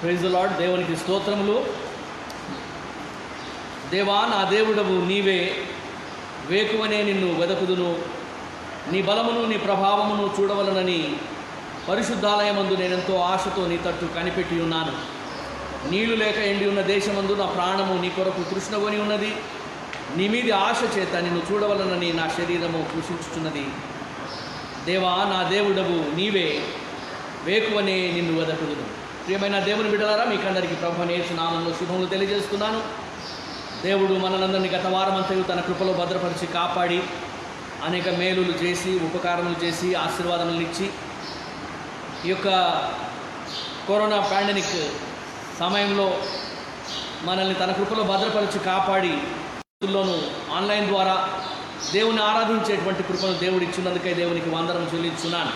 Praise the lord. దేవునికి స్తోత్రములు. దేవా, నా దేవుడవు నీవే, వేకువనే నిన్ను వెదకుదును. నీ బలమును నీ ప్రభావమును చూడవలనని పరిశుద్ధాలయమందు నేనెంతో ఆశతో నీ తట్టు కనిపెట్టి ఉన్నాను. నీళ్లు లేక ఎండి ఉన్న దేశమందు నా ప్రాణము నీ కొరకు తృష్ణగొని ఉన్నది. నీ మీది ఆశ చేత నిన్ను చూడవలనని నా శరీరము కృషించుచున్నది. దేవా, నా దేవుడవు నీవే, వేకువనే నిన్ను వెదకుదును. ప్రియమైన దేవుని బిడ్డలారా, మీకందరికీ ప్రభువైన యేసు నామములో శుభములు తెలియజేస్తున్నాను. దేవుడు మనలందరినీ గత వారమంతయు తన కృపలో భద్రపరిచి కాపాడి అనేక మేలులు చేసి, ఉపకారములు చేసి, ఆశీర్వాదములు ఇచ్చి, ఈ యొక్క కరోనా పాండమిక్ సమయంలో మనల్ని తన కృపలో భద్రపరిచి కాపాడి ఆన్లైన్ ద్వారా దేవుని ఆరాధించేటువంటి కృపను దేవుడు ఇచ్చినందుకే దేవునికి వందనం చెల్లించున్నాను.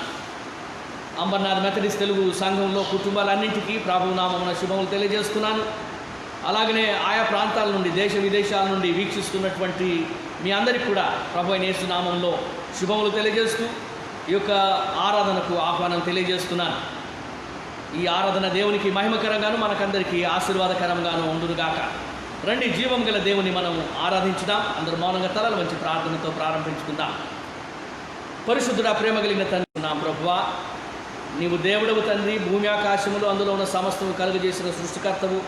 అంబర్నాథ్ మెథడిస్ట్ తెలుగు సంఘంలో కుటుంబాలన్నింటికీ ప్రభునామమున శుభములు తెలియజేస్తున్నాను. అలాగనే ఆయా ప్రాంతాల నుండి, దేశ విదేశాల నుండి వీక్షిస్తున్నటువంటి మీ అందరికీ కూడా ప్రభువైన యేసు నామములో శుభములు తెలియజేస్తూ ఈ యొక్క ఆరాధనకు ఆహ్వానం తెలియజేస్తున్నాను. ఈ ఆరాధన దేవునికి మహిమకరంగాను మనకందరికీ ఆశీర్వాదకరంగాను ఉండునుగాక. రండి, జీవం గల దేవుని మనం ఆరాధించుదాం. అందరూ మౌనంగా తలలు మంచి ప్రార్థనతో ప్రారంభించుకుందాం. పరిశుద్ధుడా, ప్రేమ కలిగిన తండ్రి, నా ప్రభువా, నీవు దేవుడవు తండ్రి. భూమి ఆకాశములు అందులో ఉన్న సమస్తము కలుగజేసిన సృష్టికర్తవు,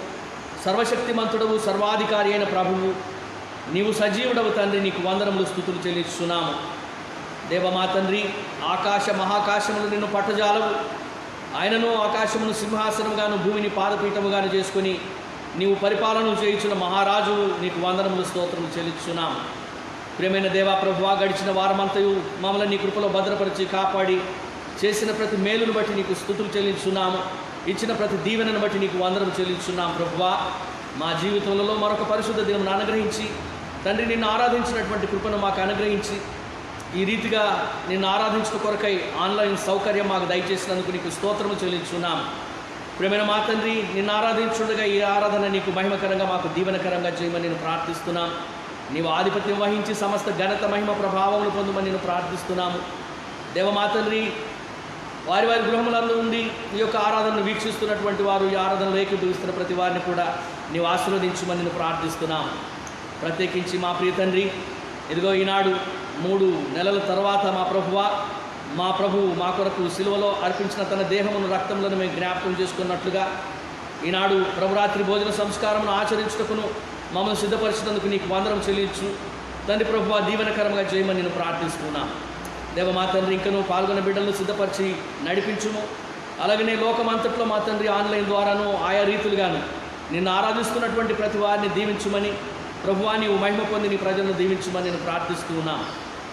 సర్వశక్తిమంతుడవు, సర్వాధికారి అయిన ప్రభువు, నీవు సజీవుడవు తండ్రి. నీకు వందనములు స్తుతులు చెల్లిస్తున్నాము. దేవమా తండ్రి, ఆకాశ మహాకాశములు నిన్ను పట్టజాలవు. ఆయనను ఆకాశమును సింహాసనముగాను భూమిని పాదపీఠముగాను చేసుకుని నీవు పరిపాలన చేయించిన మహారాజు, నీకు వందనములు స్తోత్రములు చెల్లిస్తున్నాము. ప్రియమైన దేవా ప్రభువా, గడిచిన వారమంతయు మమ్మల్ని నీ కృపలో భద్రపరిచి కాపాడి చేసిన ప్రతి మేలును బట్టి నీకు స్తుతులు చెల్లించున్నాము. ఇచ్చిన ప్రతి దీవెనను బట్టి నీకు వందనం చెల్లించున్నాం. ప్రభువా, మా జీవితంలో మరొక పరిశుద్ధ దినం అనుగ్రహించి తండ్రి, నిన్ను ఆరాధించినటువంటి కృపను మాకు అనుగ్రహించి ఈ రీతిగా నిన్ను ఆరాధించిన కొరకై ఆన్లైన్ సౌకర్యం మాకు దయచేసినందుకు నీకు స్తోత్రము చెల్లించున్నాం. ప్రియమైన మా తండ్రి, నిన్ను ఆరాధించుండగా ఈ ఆరాధన నీకు మహిమకరంగా, మాకు దీవెనకరంగా చేయమని నేను ప్రార్థిస్తున్నాం. నీవు ఆధిపత్యం వహించి సమస్త ఘనత మహిమ ప్రభావములు పొందమని నేను ప్రార్థిస్తున్నాము. దేవమా తండ్రి, వారి వారి గృహములందు ఉండి ఈ యొక్క ఆరాధనను వీక్షిస్తున్నటువంటి వారు, ఈ ఆరాధనలో ఏకీభవిస్తున్న ప్రతి వారిని కూడా నీవు ఆశీర్వదించమని నేను ప్రార్థిస్తున్నాం. ప్రత్యేకించి మా ప్రియ తండ్రి, ఇదిగో ఈనాడు 3 నెలల తర్వాత మా ప్రభువు మా కొరకు సిలువలో అర్పించిన తన దేహమును రక్తములను మేము జ్ఞాపకం చేసుకున్నట్లుగా ఈనాడు ప్రభురాత్రి భోజన సంస్కారమును ఆచరించుటకును మమ్మల్ని సిద్ధపరిచినందుకు నీకు వందనం చెల్లించు తండ్రి. ప్రభువా, దీవెనకరంగా చేయమని నేను ప్రార్థిస్తున్నాను. దేవ మా తండ్రి, ఇంకనూ పాల్గొన్న బిడ్డలను సిద్ధపరిచి నడిపించుము. అలాగనే లోకమంతట్లో మా తండ్రి ఆన్లైన్ ద్వారాను ఆయా రీతులుగాను నిన్ను ఆరాధిస్తున్నటువంటి ప్రతి వారిని దీవించుమని, ప్రభువా నీవు మహిమ పొంది నీ ప్రజలను దీవించుమని నేను ప్రార్థిస్తూ ఉన్నాను.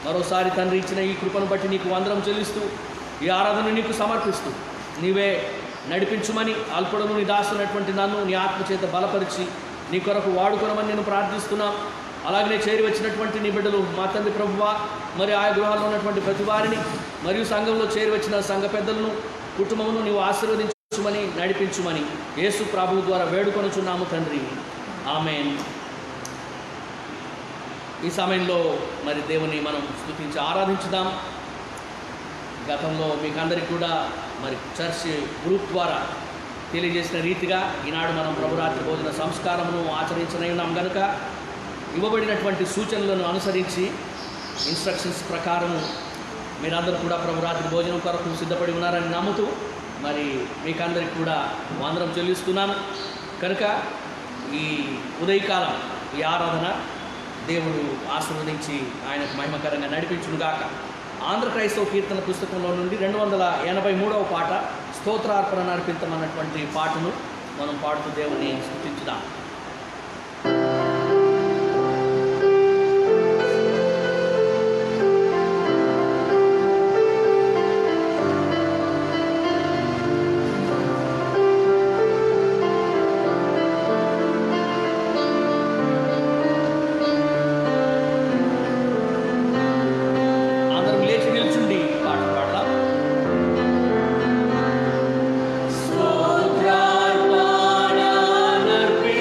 మరోసారి తండ్రి, ఇచ్చిన ఈ కృపను బట్టి నీకు వందనం చెల్లిస్తూ ఈ ఆరాధన నీకు సమర్పిస్తూ నీవే నడిపించుమని, అల్పుడను నీ దాసునటువంటి నన్ను నీ ఆత్మచేత బలపరిచి నీ కొరకు వాడుకోనమని నేను ప్రార్థిస్తున్నాను. అలాగనే చేరి వచ్చినటువంటి నీ బిడ్డలు మా తండ్రి ప్రభువా, మరి ఆయా గృహాల్లో ఉన్నటువంటి ప్రతి వారిని మరియు సంఘంలో చేరి వచ్చిన సంఘ పెద్దలను, కుటుంబమును నీవు ఆశీర్వదించుమని, నడిపించుమని యేసు ప్రభువు ద్వారా వేడుకొనుచున్నాము తండ్రి. ఆమేన్. ఈ సమయంలో మరి దేవుని మనం స్తుతించి ఆరాధించుదాం. గతంలో మీకు అందరికీ కూడా మరి చర్చ్ గ్రూప్ ద్వారా తెలియజేసిన రీతిగా ఈనాడు మనం ప్రభురాత్రి భోజన సంస్కారమును ఆచరించనై ఉన్నాం కనుక ఇవ్వబడినటువంటి సూచనలను అనుసరించి ఇన్స్ట్రక్షన్స్ ప్రకారము మీరందరూ కూడా ప్రభురాత్రి భోజనం కొరకు సిద్ధపడి ఉన్నారని నమ్ముతూ మరి మీకందరికీ కూడా వందనం చెల్లిస్తున్నాను. కనుక ఈ ఉదయకాలం ఈ ఆరాధన దేవుడు ఆశీర్వదించి ఆయనకు మహిమకరంగా నడిపించునుగాక. ఆంధ్ర క్రైస్తవ కీర్తన పుస్తకంలో నుండి 283వ పాట, స్తోత్రార్పణ అర్పించమన్నటువంటి పాటను మనం పాడుతూ దేవుని స్తుతించుదాం. స్తోత్రార్పణ నర్పి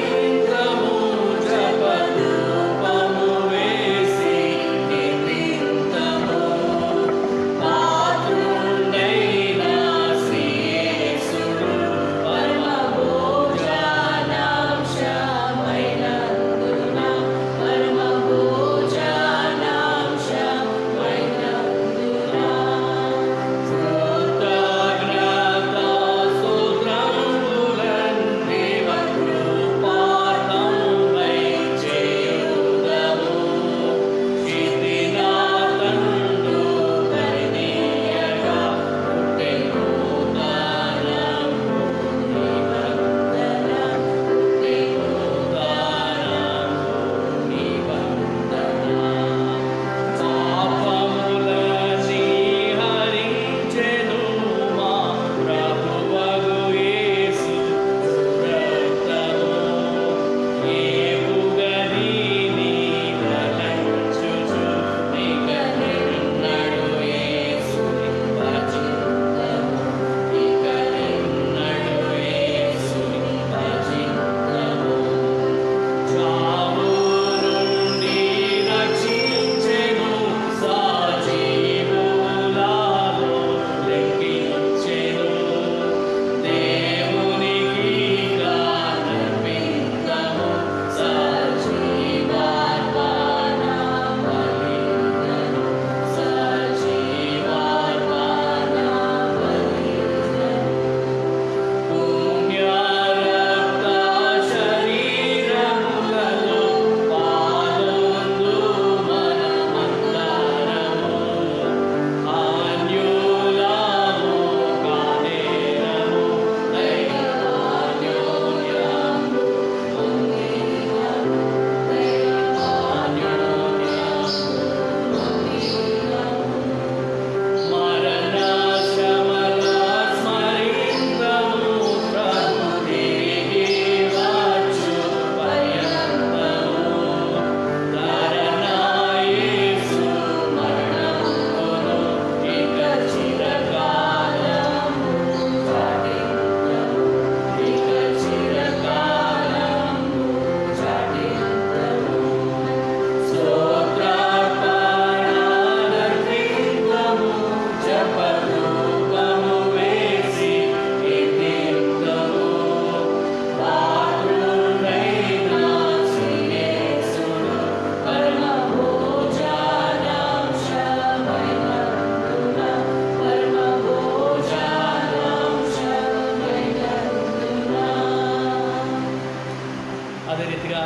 అదే రీతిగా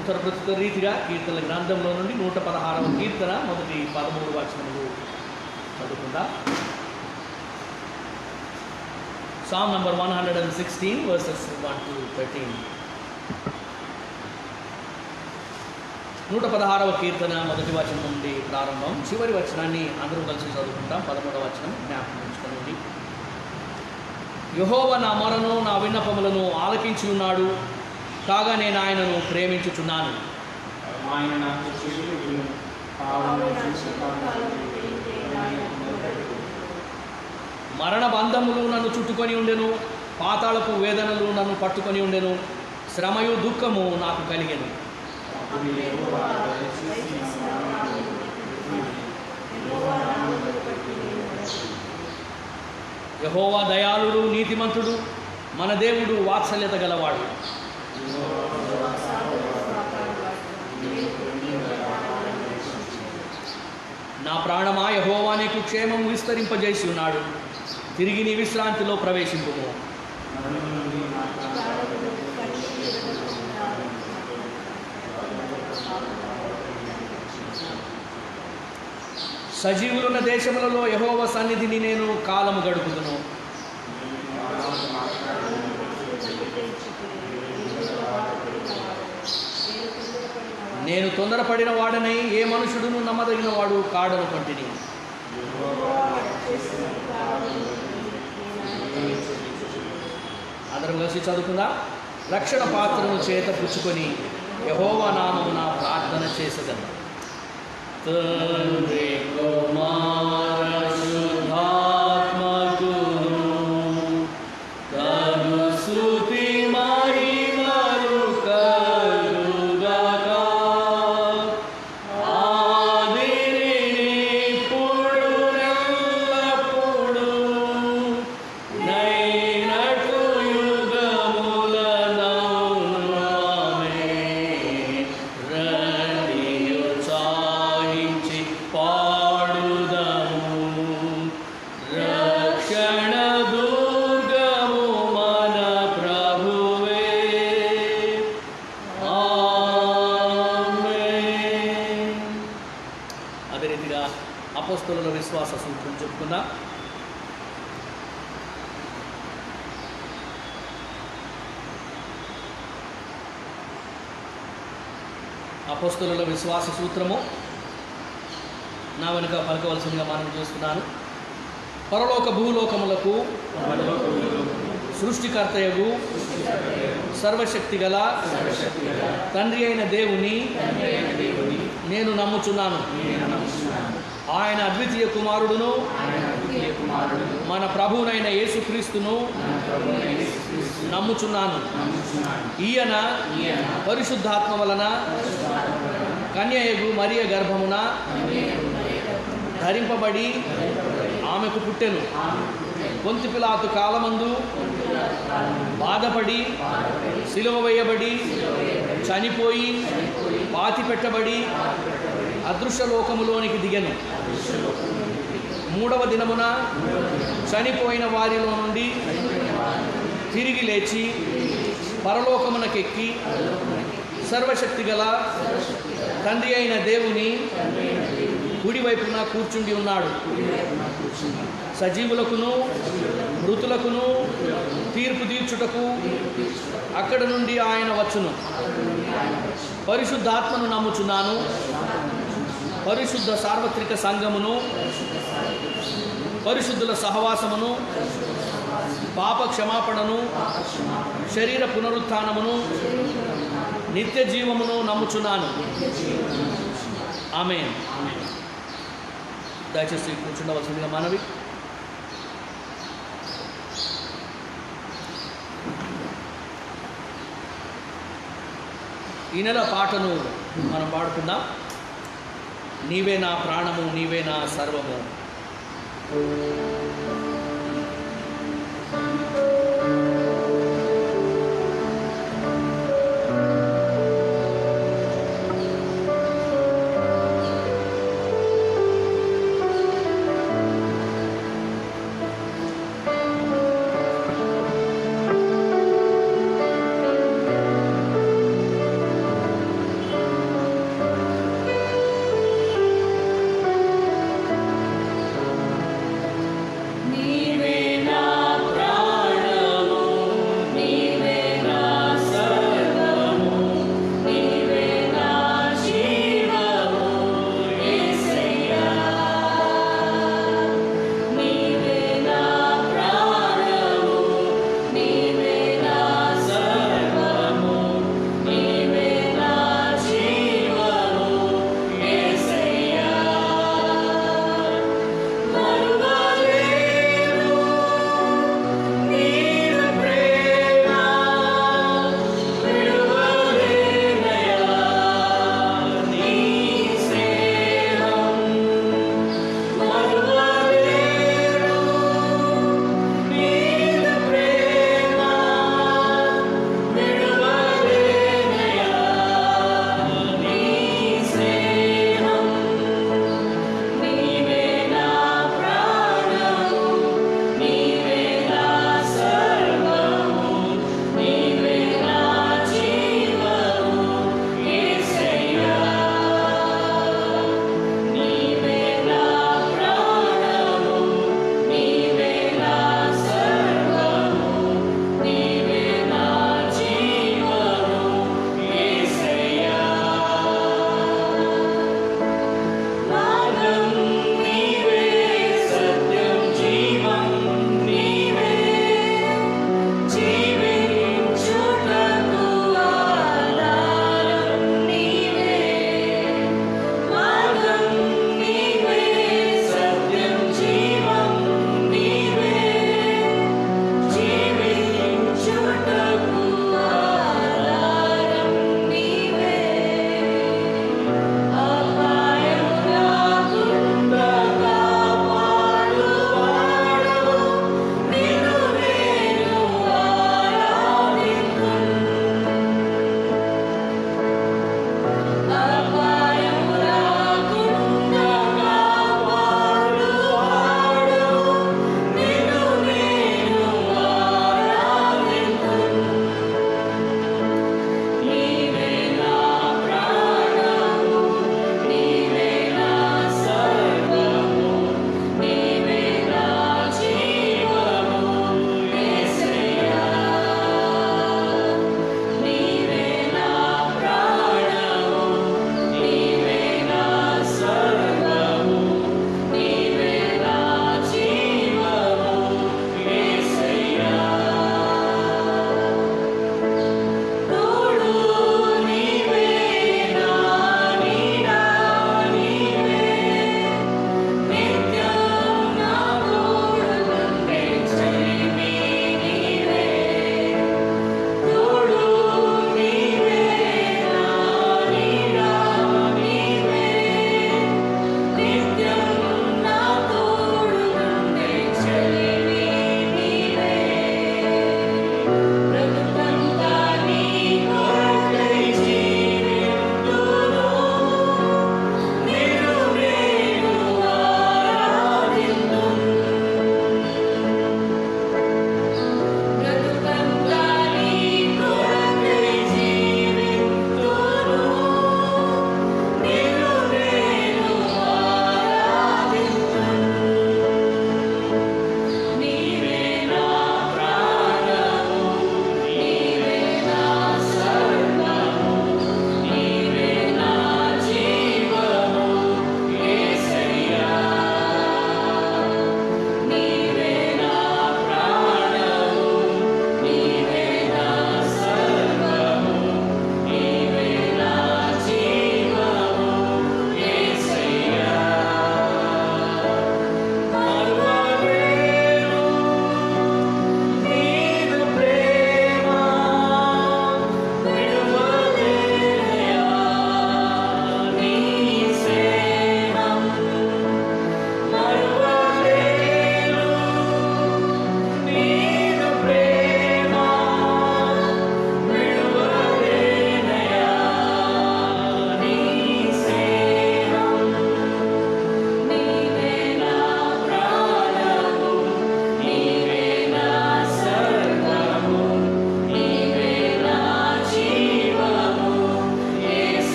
ఉత్తర ప్రస్తుత రీతిగా కీర్తనల గ్రంథంలో నుండి 116వ కీర్తన మొదటి 13 వచనములు చదువుకుందాం. Psalm number 116 verses 1 to 13. 116వ కీర్తన మొదటి వచనం నుండి ప్రారంభం. చివరి వచనాన్ని అందరూ కలిసి చదువుకుంటాం. 13వ వచనం జ్ఞాపకం ఉంచుకోండి. యెహోవా నా మొరను నా విన్నపములను ఆలకించి ఉన్నాడు, కాగా నేను ఆయనను ప్రేమించుచున్నాను. మరణ బంధములు నన్ను చుట్టుకొని ఉండెను, పాతాళపు వేదనలు నన్ను పట్టుకొని ఉండెను, శ్రమయు దుఃఖము నాకు కలిగెను. యెహోవా దయాళుడు నీతిమంతుడు, మన దేవుడు వాత్సల్యత గలవాడు. నా ప్రాణమా యెహోవా నీకు క్షేమం విస్తరింపజేసి ఉన్నాడు, తిరిగి నీ విశ్రాంతిలో ప్రవేశింపుము. సజీవులున్న దేశములలో యెహోవా సన్నిధిని నేను కాలము గడుపుదును. నేను తొందరపడిన వాడనై ఏ మనుషుడును నమ్మదగిన వాడు కాడను కొంటిని. అందరం కలిసి చదువుకుందాం. రక్షణ పాత్రను చేత పుచ్చుకొని యెహోవా నామమున ప్రార్థన చేసేదను. తండ్రి కుమార శుద్ధాత్మకును తగు స్తుతి మహిమలు కలుగాక. ఆదిని ఇప్పుడు ఎల్లప్పుడు నైనటు యుగములనౌను. ఆమేన్. రండియు చాలించి పాడుదము, రక్షణ దుర్గము మన ప్రభువే. ఆమేన్. అదే రీతిగా అపోస్తలుల విశ్వాస సూత్రం చెప్పుకుందాం. అపోస్తలుల విశ్వాస సూత్రము నా వెనుక పలకవలసిందిగా మనం చూస్తున్నాను. పరలోక భూలోకములకు సృష్టికర్తయగు సర్వశక్తి గల తండ్రి అయిన దేవుని నేను నమ్ముచున్నాను. ఆయన అద్వితీయ కుమారుడును మన ప్రభువునైన యేసుక్రీస్తును నమ్ముచున్నాను. ఈయన పరిశుద్ధాత్మ వలన కన్యయగు మరియ గర్భమున ధరింపబడి ఆమెకు పుట్టెను. పొంతి పిలాతు కాలమందు బాధపడి సిలువ వేయబడి చనిపోయి పాతి పెట్టబడి అదృశ్య లోకములోనికి దిగెను. మూడవ దినమున చనిపోయిన వారిలో నుండి తిరిగి లేచి పరలోకమునకెక్కి సర్వశక్తి గల తండ్రి అయిన దేవుని కుడివైపున కూర్చుండి ఉన్నాడు. సజీవులకును మృతులకును తీర్పు తీర్చుటకు అక్కడ నుండి ఆయన వచ్చును. పరిశుద్ధాత్మను నమ్ముచున్నాను. పరిశుద్ధ సార్వత్రిక సంఘమును, పరిశుద్ధుల సహవాసమును, పాప క్షమాపణను, శరీర పునరుత్థానమును, నిత్య జీవమును నమ్ముచున్నాను. ఆమేన్. దయచేసి కూర్చుండవలసిందిగా మనవి. ఈ నెల పాటను మనం పాడుకుందాం. నీవే నా ప్రాణము, నీవే నా సర్వము.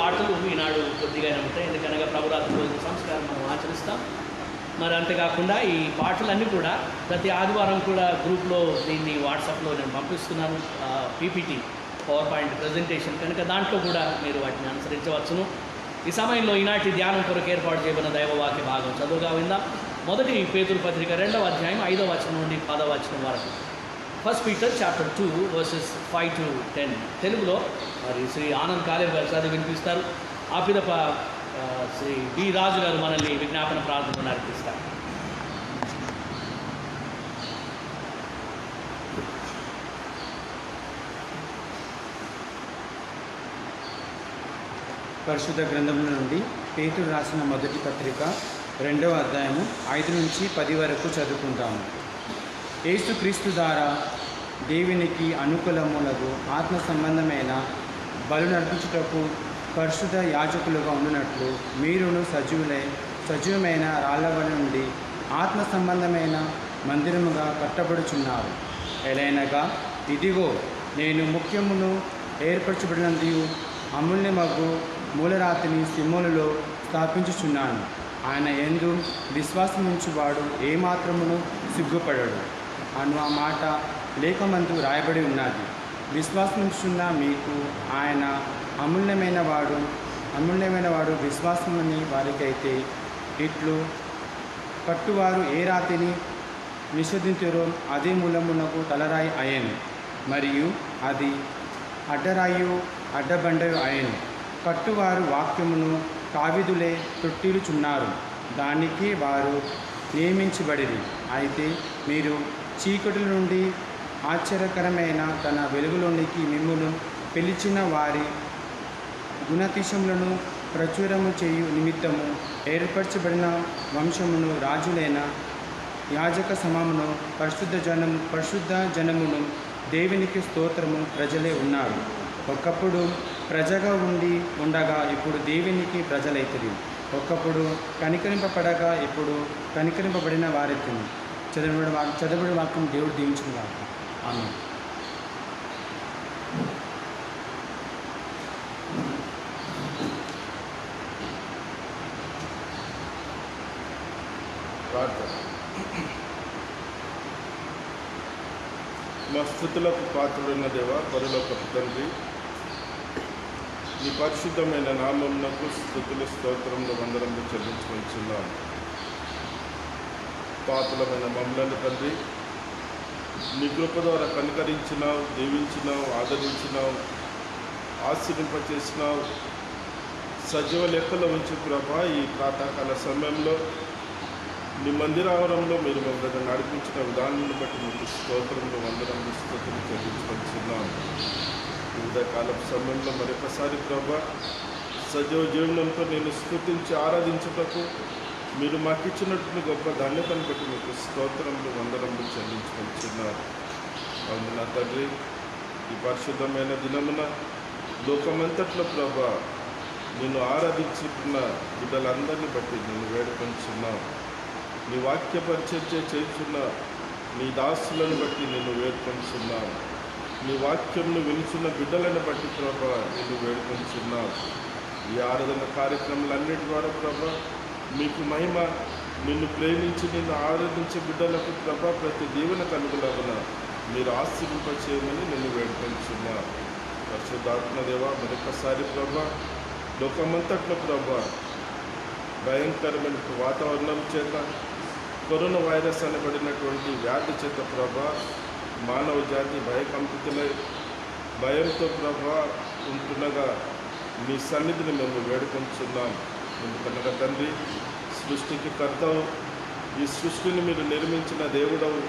పాటలు ఈనాడు కొద్దిగానే ఉంటాయి, ఎందుకనగా ప్రభురాత్రి రోజు సంస్కారం మనం ఆచరిస్తాం. మరి అంతేకాకుండా ఈ పాటలన్నీ కూడా ప్రతి ఆదివారం కూడా గ్రూప్లో దీన్ని వాట్సాప్లో నేను పంపిస్తున్నాను, పీపీటీ పవర్ పాయింట్ ప్రజెంటేషన్ కనుక దాంట్లో కూడా మీరు వాటిని అనుసరించవచ్చును. ఈ సమయంలో ఈనాటి ధ్యానం కొరకు ఏర్పాటు చేయబడిన దైవవాక్య భాగం చదువుగా విందాం. మొదటి పేతురు పత్రిక 2వ అధ్యాయం 5వ వచనం నుండి 10వ వచనం వరకు. 1 Peter chapter 2 verses 5 to 10. తెలుగులో మరి శ్రీ ఆనంద్ కాలేవ్ గారు చదివి వినిపిస్తారు. ఆ పిదప శ్రీ బి రాజు గారు మనల్ని విజ్ఞాపన ప్రార్థనను నడిపిస్తారు. పరిశుద్ధ గ్రంథముల నుండి పేతురు రాసిన మొదటి పత్రిక 2వ అధ్యాయము 5 నుంచి 10 వరకు చదువుకుంటాము. యేసుక్రీస్తు ద్వారా దేవునికి అనుకూలములకు ఆత్మ సంబంధమైన బలు నడిపించుటకు పరిశుద్ధ యాజకులుగా ఉండునట్లు మీరును సజీవమైన రాళ్ళవల నుండి ఆత్మ సంబంధమైన మందిరముగా కట్టబడుచున్నారు. ఎలైనగా ఇదిగో నేను ముఖ్యమును ఏర్పరచబడినందుకు అమూల్యమగు మూలరాతిని సింహములలో స్థాపించుచున్నాను. ఆయన యందు విశ్వాసముంచువాడు ఏమాత్రమును సిగ్గుపడడు అను ఆ మాట లేఖమందు రాయబడి ఉన్నది. విశ్వాసముంచున్న మీకు ఆయన అమూల్యమైన వాడు విశ్వాసమని వారికైతే ఇట్లు కట్టువారు ఏ రాతిని నిషేధించురో అదే మూలమునకు తలరాయి అయ్యను, మరియు అది అడ్డరాయు అడ్డబండయు అయ్యను. కట్టువారు వాక్యమును కావిదులే తొట్టిలుచున్నారు, దానికి వారు నియమించబడిరి. అయితే మీరు చీకటి నుండి ఆశ్చర్యకరమైన తన వెలుగులోనికి మిమ్మును పిలిచిన వారి గుణాతిశయములను ప్రచురము చేయు నిమిత్తము ఏర్పరచబడిన వంశమును, రాజులైన యాజక సమమును, పరిశుద్ధ జనమును, దేవునికి స్తోత్రము ప్రజలే ఉన్నారు. ఒకప్పుడు ప్రజగా ఉండగా ఇప్పుడు దేవునికి ప్రజలైతుంది. ఒకప్పుడు కనికరింపబడగా ఇప్పుడు కనికరింపబడిన వారైతుంది. చదవబడి వాక్యం దేవుడు దీవించుగాక. ఆమేన్. మా స్తుతులకు పాత్రుడైన దేవ, పరలోకపు తండ్రి, నీ పరిశుద్ధమైన నామమునకు స్తుతులు స్తోత్రములు వందనములు చెల్లించుకొంచున్నాను. పాపులమైన మమ్మలను తండ్రి, నీ కృప ద్వారా కనికరించినావు, దీవించినావు, ఆదరించినావు, ఆశీర్వింపచేసినావు. సజీవ లెక్కలో ఉంచి ప్రభా, ఈ ప్రాతకాల సమయంలో నీ మందిరావరంలో మీరు మమ్మల్ని నడిపించిన విధానాన్ని బట్టి మీకు స్తోత్రములు వందనములు స్తుతులు చెల్లించుకొంచున్నాను. వివిధ కాలపు సమయంలో మరొకసారి ప్రభా, సజీవ జీవనంతో నేను స్తుతించి ఆరాధించుటకు మీరు మాకు ఇచ్చినటువంటి గొప్ప ధన్యతను బట్టి మీకు స్తోత్రములు వందనములు చెల్లించుకొంచున్నారు. అవును నా తండ్రి, ఈ పరిశుద్ధమైన దినమున లోకమంతట్లో ప్రభా నేను ఆరాధించుకున్న బిడ్డలందరినీ బట్టి నేను వేడుకొంచున్నాను. నీ వాక్య పరిచర్య చేస్తున్న నీ దాసులను బట్టి నేను వేడుకొంచున్నాను. నీ వాక్యంను వినుచున్న బిడ్డలను బట్టి ప్రభా నేను వేడుకొంచున్నాను. ఈ ఆరాధన కార్యక్రమాలన్నిటి ద్వారా ప్రభా మీకు మహిమ, నిన్ను ప్రేమించి నిన్ను ఆరాధించే బిడ్డలకు ప్రభా ప్రతి దీవెన కలుగులగున మీరు ఆశీర్వింపచేయమని నేను వేడుకొంచున్నాను. పరిశుద్ధాత్మ దేవ, మరొకసారి ప్రభా లోకమంతట్లో ప్రభా భయంకరమైన వాతావరణం చేత, కరోనా వైరస్ అనబడినటువంటి వ్యాధి చేత ప్రభా మానవ జాతి భయకంపితులై భయంతో ప్రభా ఉంటుండగా మీ సన్నిధిని మేము వేడుకొంచున్నాం. ఎందుకనగా తండ్రి, సృష్టికి కర్తవు, ఈ సృష్టిని మీరు నిర్మించిన దేవుడవు,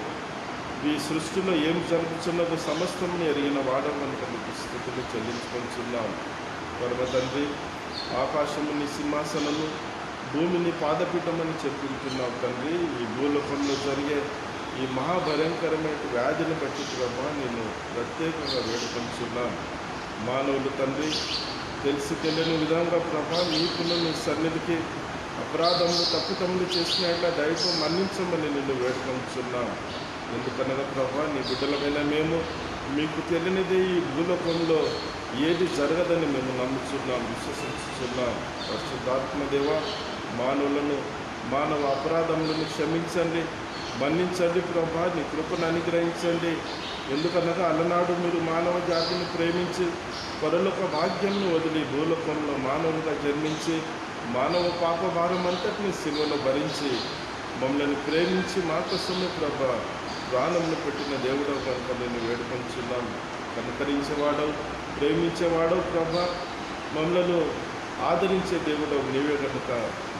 ఈ సృష్టిలో ఏం జరుగుతున్నదో సమస్తముని ఎరిగిన వాడవు కనుక మీకు స్తుతులు చెల్లించుకొంచున్నాం. పరమ తండ్రి, ఆకాశము నీ సింహాసనము, భూమిని పాదపీఠమని చెప్పుకుంటున్నావు తండ్రి. ఈ భూలోకంలో జరిగే ఈ మహాభయంకరమైన వ్యాధిని బట్టి ప్రభా నేను ప్రత్యేకంగా వేడుకొంచున్నాను. మానవులు తండ్రి తెలిసి తెలియని విధంగా ప్రభా నీకును నీ సన్నిధికి అపరాధములు తప్పిదములు చేసినట్ల దైవం మన్నించమని నిన్ను వేడుకొంచున్నాను. ఎందుకనగా ప్రభా నీ బిడ్డలమైన మేము మీకు తెలియనిది ఈ భూలోకంలో ఏది జరగదని మేము నమ్ముచున్నాం, విశ్వసిస్తున్నాం. పరిశుద్ధాత్మ దేవ, మానవులను మానవ అపరాధములను క్షమించండి, మన్నించండి ప్రభా. నీ కృపను అనుగ్రహించండి. ఎందుకనగా అలనాడు మీరు మానవ జాతిని ప్రేమించి పరలోక భాగ్యంను వదిలి భూలోకంలో మానవునిగా జన్మించి మానవ పాప భారం అంతటిని సిలువలో భరించి మమ్మల్ని ప్రేమించి మా కోసమే ప్రభా ప్రాణంలో పెట్టిన దేవుడవు కనుక నేను వేడుకొంచున్నాం. కనుకరించేవాడవు, ప్రేమించేవాడవు ప్రభా, మమ్మలను ఆదరించే దేవుడవు నీవే కనుక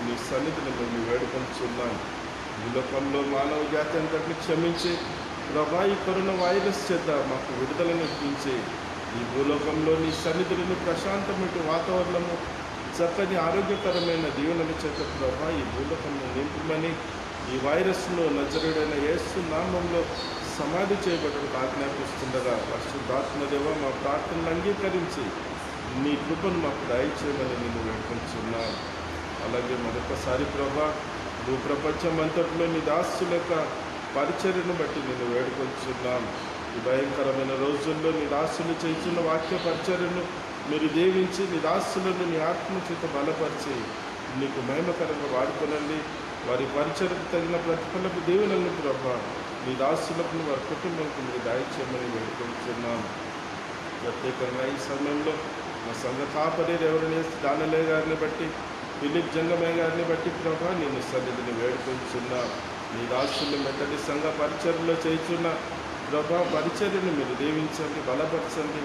నీ సన్నిధిని మేము వేడుకొంచున్నాం. ఈ లోకంలో మానవ జాతి అంతటిని క్షమించి ప్రభా, ఈ కరోనా వైరస్ చేత మాకు విడుదలను ఇప్పించి ఈ భూలోకంలో నీ సన్నిధిని ప్రశాంతమైన వాతావరణము, చక్కని ఆరోగ్యకరమైన దీవెనల చేత ప్రభా ఈ భూలోకంలో నింపమని, ఈ వైరస్ను నజరుడైన యేసు నామంలో సమాధి చేయబడడానికి ఆజ్ఞాపిస్తుండగా పరిశుద్ధాత్మ దేవ మా ప్రార్థనలు అంగీకరించి నీ కృపను మాకు దయచేయమని నేను వేడుకొంటున్నాను. అలాగే మరొకసారి ప్రభా, భూప్రపంచం అంతట్లో నీ దాసుల యొక్క పరిచర్యను బట్టి నేను వేడుకొంటున్నాను. ఈ భయంకరమైన రోజుల్లో నీ దాసులు చేస్తున్న వాక్య పరిచర్యను మీరు దీవించి నీ దాసులను నీ ఆత్మ చేత బలపరిచి నీకు మహిమకరంగా వాడుకోనండి. వారి పరిచర్యకు తగిన ప్రతిఫలపు దీవెనలను ప్రభా నీ దాసులకు వారి కుటుంబానికి మీరు దయచేయమని వేడుకొంటున్నాను. ప్రత్యేకంగా ఈ సమయంలో మా సంఘ కాపరి ఎవరిని దానలే గారిని బట్టి, ఫిలిప్ జంగమయ్య గారిని బట్టి ప్రభా నేను సన్నిధిని వేడుకొంటున్నా. నీ దాసులు మెట్టడి సంఘ పరిచర్యలో చేస్తున్న ప్రభా పరిచర్యను మీరు దీవించండి, బలపరచండి,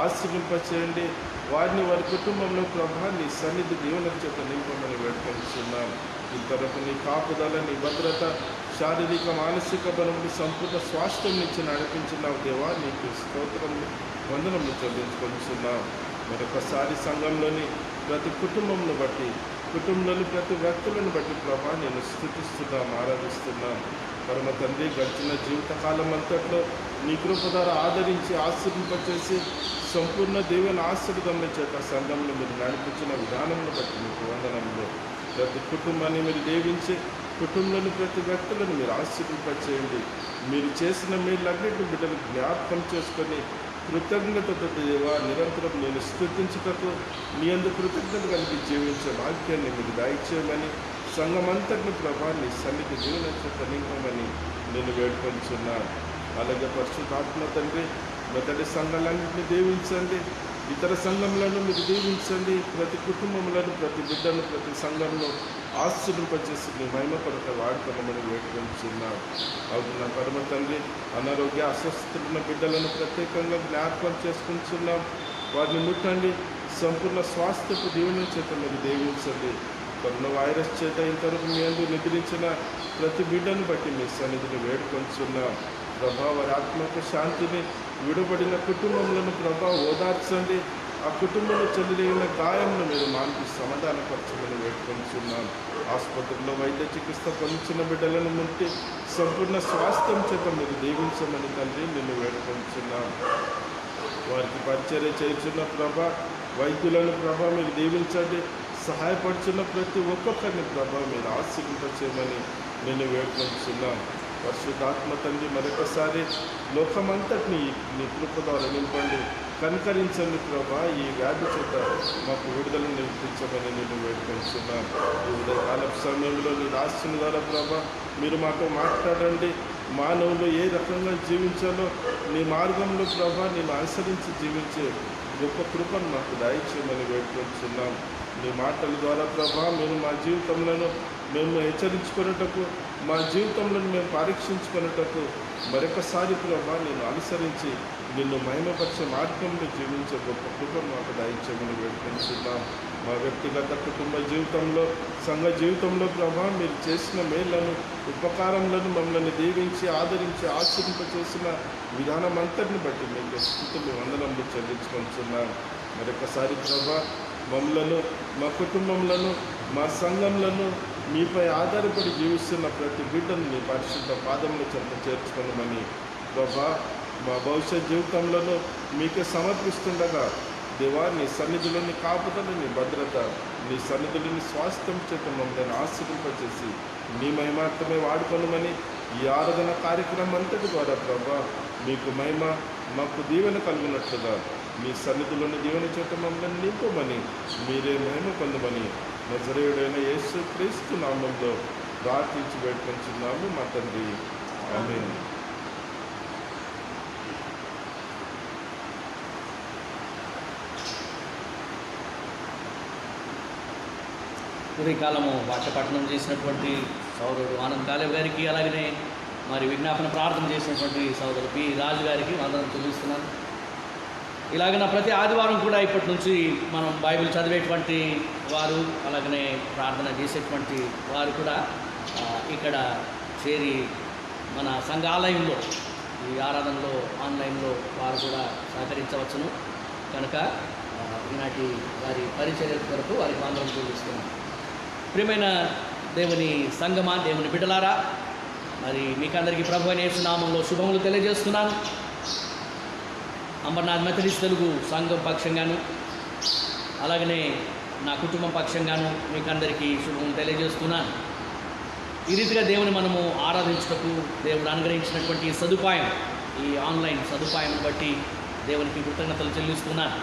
ఆశీర్వింపచేయండి. వారిని వారి కుటుంబంలో ప్రభా నీ సన్నిధి దీవెనల చేత నింపమని వేడుకొంటున్నాం. ఇంతవరకు నీ కాపుదల, నీ భద్రత, శారీరక మానసిక బలములు సంపూర్ణ స్వాస్థ్యం నుంచి నడిపించినావు దేవా. నీకు స్తోత్రములు, వందనములు చెల్లించుకొంటున్నాం. మరొకసారి సంఘంలోని ప్రతి కుటుంబంను బట్టి, కుటుంబంలోని ప్రతి వ్యక్తులను బట్టి ప్రభా నేను స్తుతిస్తున్నాం, ఆరాధిస్తున్నాం. పరమ తండ్రి, గడిచిన జీవితకాలం అంతట్లో నీ కృప ద్వారా ఆదరించి ఆశీర్వింపచేసి సంపూర్ణ దేవుని ఆశీర్వాదముల చేత సంఘంలో మీరు నడిపించిన విధానంను బట్టి మీకు వందనములు. ప్రతి కుటుంబాన్ని మీరు దీవించి కుటుంబంలోని ప్రతి వ్యక్తులను మీరు ఆశీర్వింపచేయండి. మీరు చేసిన మీళ్ళన్నింటి బిడ్డలు జ్ఞాపకం చేసుకొని కృతజ్ఞతతో దేవా నిరంతరం నేను స్తుతించుటకు నీ అందు కృతజ్ఞత కలిగి జీవించే వాక్యాన్ని మీరు దయచేయమని, సంఘమంతటిని ప్రభా నీ సన్నిధి జీవన చేత నింపమని నేను వేడుకొంటున్నాను. అలాగే పరిశుద్ధాత్మ తండ్రి మొదటి సంఘాలన్నింటినీ దీవించండి, ఇతర సంఘములను మీరు దీవించండి. ప్రతి కుటుంబంలోను, ప్రతి బిడ్డను, ప్రతి సంఘంలో ఆశీర్వింపచేసి నీ మహిమ కొరకు వాడుకోమని వేడుకొంటున్నాను. అవును నా పరమ తండ్రి, అనారోగ్య అస్వస్థులున్న బిడ్డలను ప్రత్యేకంగా జ్ఞాపకం చేసుకుంటున్నాం. వారిని ముట్టండి, సంపూర్ణ స్వాస్థ్యపు దీవెన చేత మీరు దీవించండి. కరోనా వైరస్ చేత ఇంతవరకు మీ అందు నిద్రించిన ప్రతి బిడ్డను బట్టి మీ సన్నిధిని వేడుకొంటున్నాం. ప్రభా వారి ఆత్మకు శాంతిని, విడబడిన కుటుంబములను ప్రభా ఓదార్చండి. ఆ కుటుంబంలో చెందిన గాయంను మీరు మానికి సమాధానపరచమని వేడుకొంటున్నాం. ఆసుపత్రిలో వైద్య చికిత్స పొందించిన బిడ్డలను ముట్టి సంపూర్ణ స్వాస్థ్యం చేత మీరు దీవించమని తండ్రి నిన్ను వేడుకొంటున్నాం. వారికి పరిచర్య చేస్తున్న ప్రభా వైద్యులను ప్రభా మీరు దీవించండి. సహాయపడుతున్న ప్రతి ఒక్కొక్కరిని ప్రభా మీరు ఆశీర్వదించమని నేను వేడుకొంటున్నాం. పరిశుద్ధాత్మ తండ్రి మరొకసారి లోకమంతటిని నీ కృప ద్వారా నింపండి, కనికరించండి ప్రభా. ఈ వ్యాధి చేత మాకు విడుదలను నిలిపించమని నేను వేడుకొంటున్నాను. ఈ ఉదయకాల సమయంలో నీ దాసుని ద్వారా ప్రభా మీరు మాతో మాట్లాడండి. మానవులు ఏ రకంగా జీవించాలో నీ మార్గంలో ప్రభా నేను అనుసరించి జీవించే గొప్ప కృపను మాకు దయచేయమని వేడుకొంటున్నాం. నీ మాటల ద్వారా ప్రభా మీరు మా జీవితంలో మేము హెచ్చరించుకున్నటకు, మా జీవితంలో మేము పరీక్షించుకున్నటకు మరొకసారి ప్రభా నేను అనుసరించి నిన్ను మహిమపరిచే మార్గంలో జీవించే గొప్ప కృపను మాకు దయచేయమని వేడుకొంటున్నాం. మా వ్యక్తిగత కుటుంబ జీవితంలో, సంఘ జీవితంలో ప్రభా మీరు చేసిన మేళ్లను, ఉపకారములను మమ్మల్ని దీవించి ఆదరించి ఆశీర్వింపచేసిన విధానం అంతటిని బట్టి మీకు స్తుతులు, వందనములు చెల్లించుకుంటున్నాం. మరొకసారి ప్రభా మమ్మలను, మా కుటుంబంలో, మా సంఘంలను మీపై ఆధారపడి జీవిస్తున్న ప్రతి బిడ్డను మీ పరిశుద్ధ పాదముల చెంత చేర్చుకోమని ప్రభా మా భవిష్యత్ జీవితంలో మీకే సమర్పిస్తుండగా దేవా నీ సన్నిధిలోని కాపుదల, నీ భద్రత, నీ సన్నిధిలోని స్వాస్థ్యం చేత మమ్మల్ని ఆశీర్వింపచేసి నీ మహిమాత్రమే వాడుకోనమని ఈ ఆరాధన కార్యక్రమం అంతటి ద్వారా ప్రభా మీకు మహిమ, మాకు దీవెన కలిగినట్లుగా మీ సన్నిధిలోని దేవుని చేత మమ్మల్ని నింపమని మీరే మహిమ పొందమని నజరేయుడైన యేసు క్రీస్తు నామంలో ప్రార్థించి వేడుకొంచున్నాము మా తండ్రి. ఆమేన్. ఉదయకాలము వాక్యపఠనం చేసినటువంటి సోదరుడు ఆనంద్ కాలేవ్ గారికి, అలాగనే మరి విజ్ఞాపన ప్రార్థన చేసినటువంటి సోదరుడు పి రాజు గారికి వందనం చెల్లిస్తున్నాను. ఇలాగన ప్రతి ఆదివారం కూడా ఇప్పటి నుంచి మనం బైబిల్ చదివేటువంటి వారు, అలాగనే ప్రార్థన చేసేటువంటి వారు కూడా ఇక్కడ చేరి మన సంఘాలయంలో ఈ ఆరాధనలో ఆన్లైన్లో వారు కూడా సహకరించవచ్చును. కనుక ఈనాటి వారి పరిచర్య కొరకు వారికి వందనం చెల్లిస్తున్నాను. ప్రియమైన దేవుని సంగమా, దేవుని బిడ్డలారా, మరి మీకందరికీ ప్రభు అయిన యేసు నామములో శుభములు తెలియజేస్తున్నాను. అంబర్నాథ్ మెథడిస్ట్ తెలుగు సంఘం పక్షంగాను, అలాగనే నా కుటుంబం పక్షంగాను మీకందరికీ శుభములు తెలియజేస్తున్నాను. ఈ రీతిగా దేవుని మనము ఆరాధించుటకు దేవుడు అనుగ్రహించినటువంటి సదుపాయం, ఈ ఆన్లైన్ సదుపాయం బట్టి దేవునికి కృతజ్ఞతలు చెల్లిస్తున్నాను.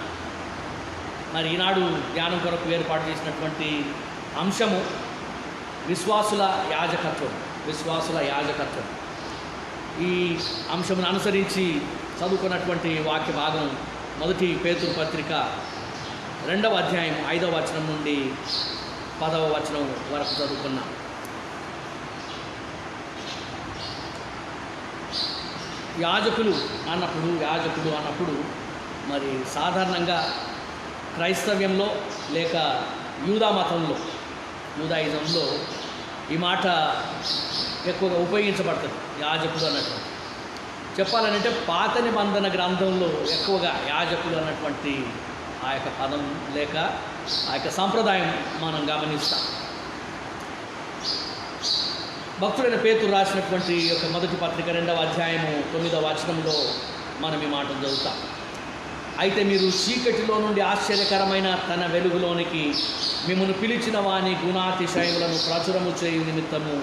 మరి ఈనాడు ధ్యానం కొరకు ఏర్పాటు చేసినటువంటి అంశము విశ్వాసుల యాజకత్వం. విశ్వాసుల యాజకత్వం ఈ అంశమును అనుసరించి చదువుకున్నటువంటి వాక్య భాగం 1 పేతురు పత్రిక 2వ అధ్యాయం 5వ వచనం నుండి 10వ వచనం వరకు చదువుకున్నాం. యాజకుడు అన్నప్పుడు మరి సాధారణంగా క్రైస్తవ్యంలో లేక యూదా మతంలో, యూదాయిజంలో ఈ మాట ఎక్కువగా ఉపయోగించబడుతుంది. యాజకుడు అన్నట్టు చెప్పాలంటే పాత నిబంధన గ్రంథంలో ఎక్కువగా యాజకుడు అన్నటువంటి ఆ యొక్క పదం లేక ఆ యొక్క సంప్రదాయం మనం గమనిస్తాం. భక్తుడైన పేతురు రాసినటువంటి యొక్క 1 పత్రిక 2వ అధ్యాయము 9వ వచనంలో మనం ఈ మాటలు చదువుతాం. అయితే మీరు చీకటిలో నుండి ఆశ్చర్యకరమైన తన వెలుగులోనికి మిమ్మల్ని పిలిచిన వాని గుణాతిశయములను ప్రచురము చేయు నిమిత్తము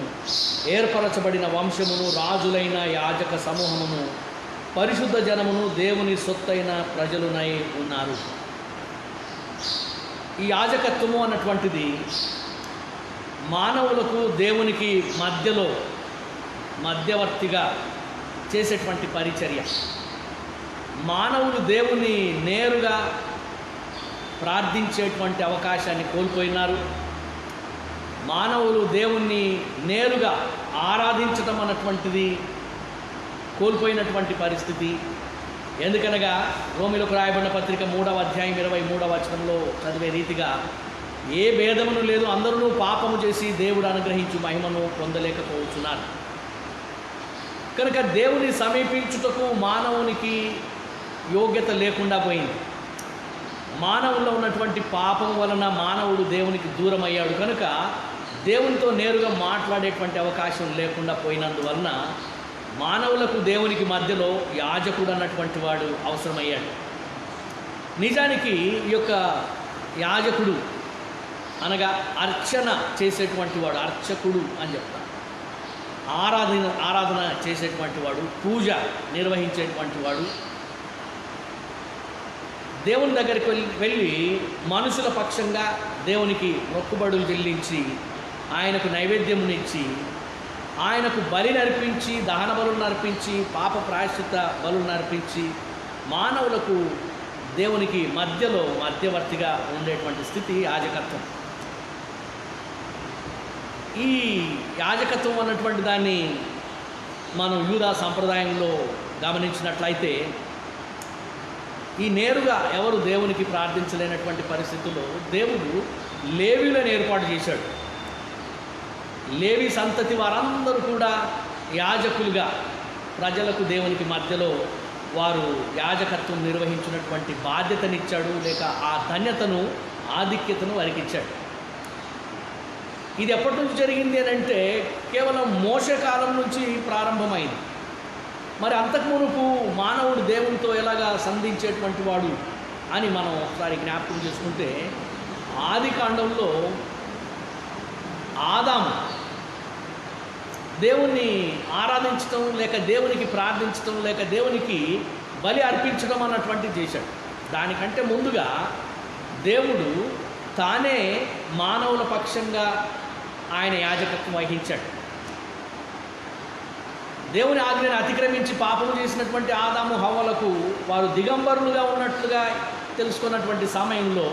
ఏర్పరచబడిన వంశమును, రాజులైన యాజక సమూహమును, పరిశుద్ధ జనమును, దేవుని సొత్తైన ప్రజలునై ఉన్నారు. ఈ యాజకత్వము అన్నటువంటిది మానవులకు దేవునికి మధ్యలో మధ్యవర్తిగా చేసేటువంటి పరిచర్య. మానవులు దేవుని నేరుగా ప్రార్థించేటువంటి అవకాశాన్ని కోల్పోయినారు. మానవులు దేవుణ్ణి నేరుగా ఆరాధించడం అన్నటువంటిది కోల్పోయినటువంటి పరిస్థితి. ఎందుకనగా రోమిలకు రాయబడిన పత్రిక 3వ అధ్యాయం 23వ వచనంలో చదివే రీతిగా ఏ భేదమును లేదు, అందరూ పాపము చేసి దేవుడు అనుగ్రహించు మహిమను పొందలేకపోతున్నారు. కనుక దేవుని సమీపించుటకు మానవునికి యోగ్యత లేకుండా పోయింది. మానవుల్లో ఉన్నటువంటి పాపం వలన మానవుడు దేవునికి దూరం అయ్యాడు. కనుక దేవునితో నేరుగా మాట్లాడేటువంటి అవకాశం లేకుండా పోయినందువలన మానవులకు దేవునికి మధ్యలో యాజకుడు అన్నటువంటి వాడు అవసరమయ్యాడు. నిజానికి ఈ యొక్క యాజకుడు అనగా అర్చన చేసేటువంటి వాడు, అర్చకుడు అని చెప్తారు. ఆరాధన చేసేటువంటి వాడు, పూజ నిర్వహించేటువంటి వాడు, దేవుని దగ్గరికి వెళ్ళి మనుషుల పక్షంగా దేవునికి మొక్కుబడులు చెల్లించి, ఆయనకు నైవేద్యమునిచ్చి, ఆయనకు బలి నర్పించి, దహన బలులను అర్పించి, పాప ప్రాయశ్చిత్త బలులను అర్పించి, మానవులకు దేవునికి మధ్యలో మధ్యవర్తిగా ఉండేటువంటి స్థితి యాజకత్వం. ఈ యాజకత్వం అన్నటువంటి దాన్ని మనం యూదా సంప్రదాయంలో గమనించినట్లయితే ఈ నేరుగా ఎవరు దేవునికి ప్రార్థించలేనటువంటి పరిస్థితుల్లో దేవుడు లేవీలను ఏర్పాటు చేశాడు. లేవి సంతతి వారందరూ కూడా యాజకులుగా ప్రజలకు దేవునికి మధ్యలో వారు యాజకత్వం నిర్వహించినటువంటి బాధ్యతనిచ్చాడు, లేక ఆ ధన్యతను, ఆధిక్యతను వారికి ఇచ్చాడు. ఇది ఎప్పటి నుంచి జరిగింది అని అంటే కేవలం మోషే కాలం నుంచి ప్రారంభమైంది. మరి అంతకు మునుపు మానవుడు దేవునితో ఎలాగా సంధించేటువంటి వాడు అని మనం ఒకసారి జ్ఞాపకం చేసుకుంటే, ఆది కాండంలో ఆదాము దేవుణ్ణి ఆరాధించడం, లేక దేవునికి ప్రార్థించడం, లేక దేవునికి బలి అర్పించడం అన్నటువంటిది చేశాడు. దానికంటే ముందుగా దేవుడు తానే మానవుల పక్షంగా ఆయన యాజకత్వం వహించాడు. దేవుని ఆజ్ఞను అతిక్రమించి పాపము చేసినటువంటి ఆదాము హవ్వలకు వారు దిగంబరులుగా ఉన్నట్లుగా తెలుసుకున్నటువంటి సమయంలో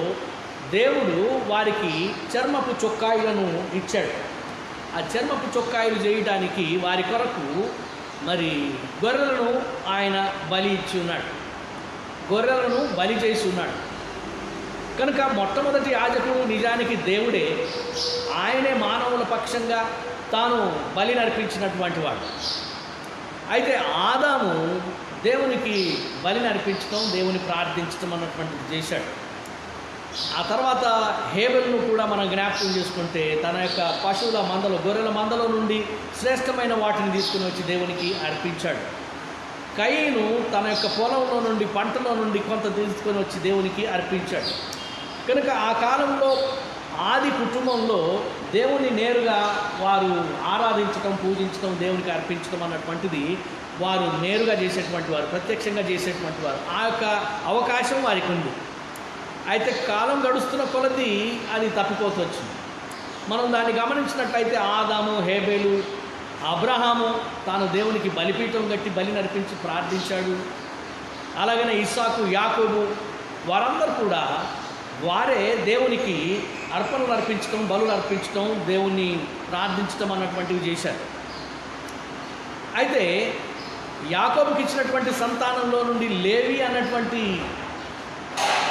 దేవుడు వారికి చర్మపు చొక్కాయిలను ఇచ్చాడు. ఆ చర్మపు చొక్కాయిలు చేయడానికి వారి కొరకు మరి గొర్రెలను ఆయన బలి ఇచ్చి ఉన్నాడు, గొర్రెలను బలి చేసి ఉన్నాడు. కనుక మొట్టమొదటి యాజకుడు నిజానికి దేవుడే. ఆయనే మానవుల పక్షంగా తాను బలి నర్పించినటువంటి వాడు. అయితే ఆదాము దేవునికి బలి నర్పించడం, దేవుని ప్రార్థించడం అన్నటువంటిది చేశాడు. ఆ తర్వాత హేబెల్ను కూడా మనం జ్ఞాపకం చేసుకుంటే తన యొక్క పశువుల మందలో, గొర్రెల మందలో నుండి శ్రేష్టమైన వాటిని తీసుకుని వచ్చి దేవునికి అర్పించాడు. కయీను తన యొక్క పొలంలో నుండి, పంటలో నుండి కొంత తీసుకొని వచ్చి దేవునికి అర్పించాడు. కనుక ఆ కాలంలో ఆది కుటుంబంలో దేవుని నేరుగా వారు ఆరాధించడం, పూజించడం, దేవునికి అర్పించడం అన్నటువంటిది వారు నేరుగా చేసేటువంటి వారు, ప్రత్యక్షంగా చేసేటువంటి వారు. ఆ యొక్క అవకాశం వారికి ఉంది. అయితే కాలం గడుస్తున్న కొలది అది తప్పిపోతూ వచ్చింది. మనం దాన్ని గమనించినట్లయితే ఆదాము, హేబేలు, అబ్రహాము తాను దేవునికి బలిపీఠం కట్టి బలి నర్పించి ప్రార్థించాడు. అలాగనే ఇస్సాకు, యాకోబు వారందరూ కూడా వారే దేవునికి అర్పణలు అర్పించడం, బలులు అర్పించడం, దేవుణ్ణి ప్రార్థించడం అన్నటువంటివి చేశారు. అయితే యాకోబుకి ఇచ్చినటువంటి సంతానంలో నుండి లేవి అన్నటువంటి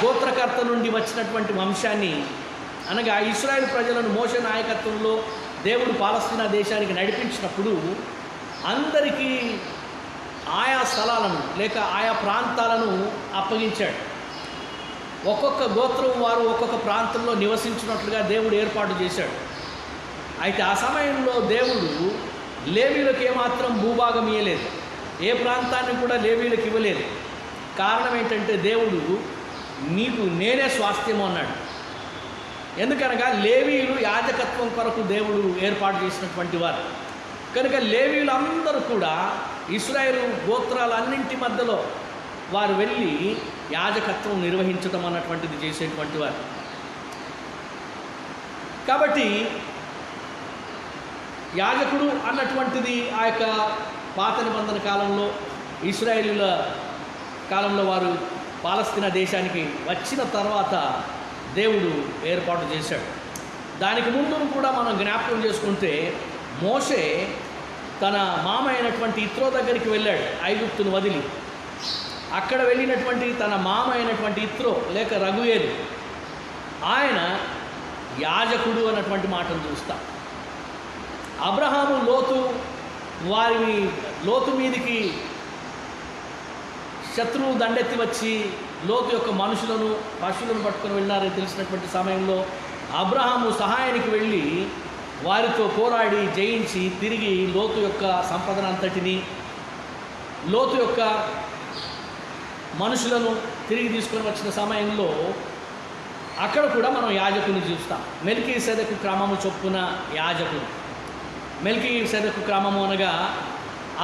గోత్రకర్త నుండి వచ్చినటువంటి వంశాన్ని, అనగా ఇశ్రాయేలు ప్రజలను మోషే నాయకత్వంలో దేవుడు పాలస్తీనా దేశానికి నడిపించినప్పుడు అందరికీ ఆయా స్థలాలను లేక ఆయా ప్రాంతాలను అప్పగించాడు. ఒక్కొక్క గోత్రం వారు ఒక్కొక్క ప్రాంతంలో నివసించినట్లుగా దేవుడు ఏర్పాటు చేశాడు. అయితే ఆ సమయంలో దేవుడు లేవీలకు ఏమాత్రం భూభాగం ఇవ్వలేదు, ఏ ప్రాంతాన్ని కూడా లేవీలకు ఇవ్వలేదు. కారణం ఏంటంటే దేవుడు నీకు నేనే స్వాస్థ్యము అన్నాడు. ఎందుకనగా లేవీయులు యాజకత్వం కొరకు దేవుడు ఏర్పాటు చేసినటువంటి వారు. కనుక లేవీయులందరూ కూడా ఇశ్రాయేలు గోత్రాలన్నింటి మధ్యలో వారు వెళ్ళి యాజకత్వం నిర్వహించడం అన్నటువంటిది చేసేటువంటి వారు. కాబట్టి యాజకుడు అన్నటువంటిది ఆ యొక్క పాత నిబంధన కాలంలో, ఇశ్రాయేలీల కాలంలో వారు పాలస్తీనా దేశానికి వచ్చిన తర్వాత దేవుడు ఏర్పాటు చేశాడు. దానికి ముందు కూడా మనం జ్ఞాపకం చేసుకుంటే మోషే తన మామ అయినటువంటి ఇత్రో దగ్గరికి వెళ్ళాడు, ఐగుప్తును వదిలి. అక్కడ వెళ్ళినటువంటి తన మామ అయినటువంటి ఇత్రో లేక రఘుయేలు ఆయన యాజకుడు అన్నటువంటి మాటను చూస్తాం. అబ్రహాము, లోతు వారిని లోతు మీదికి శత్రువు దండెత్తి వచ్చి లోతు యొక్క మనుషులను, పశువులను పట్టుకొని వెళ్ళారని తెలిసినటువంటి సమయంలో అబ్రహాము సహాయానికి వెళ్ళి వారితో పోరాడి జయించి తిరిగి లోతు యొక్క సంపదనంతటిని, లోతు యొక్క మనుషులను తిరిగి తీసుకొని వచ్చిన సమయంలో అక్కడ కూడా మనం యాజకుని చూస్తాం. మెల్కీసెదెకు క్రమము చొప్పున యాజకుడు. మెల్కీసెదెకు క్రమము అనగా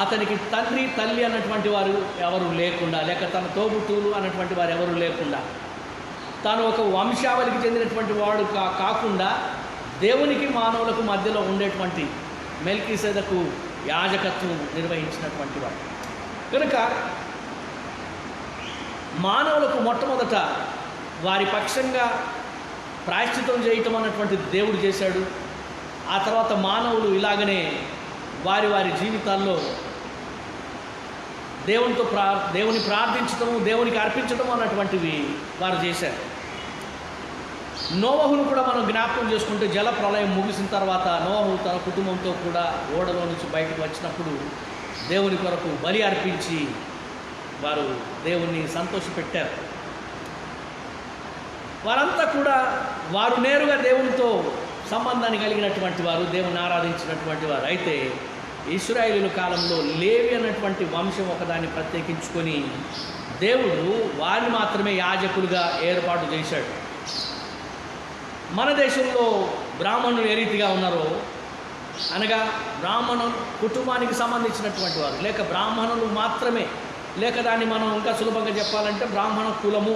అతనికి తండ్రి, తల్లి అన్నటువంటి వారు ఎవరు లేకుండా, లేక తన తోబుట్టువులు అన్నటువంటి వారు ఎవరు లేకుండా, తాను ఒక వంశావళికి చెందినటువంటి వాడు కాకుండా దేవునికి మానవులకు మధ్యలో ఉండేటువంటి మెల్కీసెదెకు యాజకత్వం నిర్వహించినటువంటి వాడు. కనుక మానవులకు మొట్టమొదట వారి పక్షంగా ప్రాయశ్చితం చేయటం అన్నటువంటిది దేవుడు చేశాడు. ఆ తర్వాత మానవులు ఇలాగనే వారి వారి జీవితాల్లో దేవుని ప్రార్థించటము, దేవునికి అర్పించటము అన్నటువంటివి వారు చేశారు. నోవహును కూడా మనం జ్ఞాపకం చేసుకుంటే జల ప్రళయం ముగిసిన తర్వాత నోవహు తన కుటుంబంతో కూడా ఓడలో నుంచి బయటకు వచ్చినప్పుడు దేవుని కొరకు బలి అర్పించి వారు దేవుణ్ణి సంతోషపెట్టారు. వారంతా కూడా వారు నేరుగా దేవునితో సంబంధాన్ని కలిగినటువంటి వారు, దేవుని ఆరాధించినటువంటి వారు. అయితే ఇశ్రాయేలీయుల కాలంలో లేవి అన్నటువంటి వంశం ఒకదాన్ని ప్రత్యేకించుకొని దేవుడు వారిని మాత్రమే యాజకులుగా ఏర్పాటు చేశాడు. మన దేశంలో బ్రాహ్మణులు ఏ రీతిగా ఉన్నారో, అనగా బ్రాహ్మణ కుటుంబానికి సంబంధించినటువంటి వారు, లేక బ్రాహ్మణులు మాత్రమే, లేక దాన్ని మనం ఇంకా సులభంగా చెప్పాలంటే బ్రాహ్మణ కులము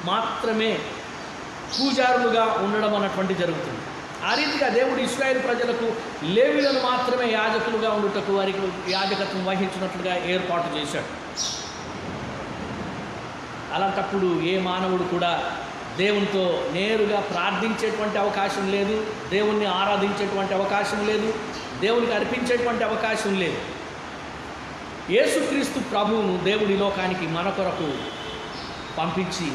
మాత్రమే పూజారులుగా ఉండడం అన్నటువంటి జరుగుతుంది. ఆ రీతిగా దేవుడు ఇశ్రాయేలు ప్రజలకు లేవీయులను మాత్రమే యాజకులుగా ఉండుటకు వారికి యాజకత్వం వహించినట్లుగా ఏర్పాటు చేశాడు. అలాంటప్పుడు ఏ మానవుడు కూడా దేవునితో నేరుగా ప్రార్థించేటువంటి అవకాశం లేదు, దేవుణ్ణి ఆరాధించేటువంటి అవకాశం లేదు, దేవునికి అర్పించేటువంటి అవకాశం లేదు. యేసుక్రీస్తు ప్రభువును దేవుడి లోకానికి మన కొరకు పంపించి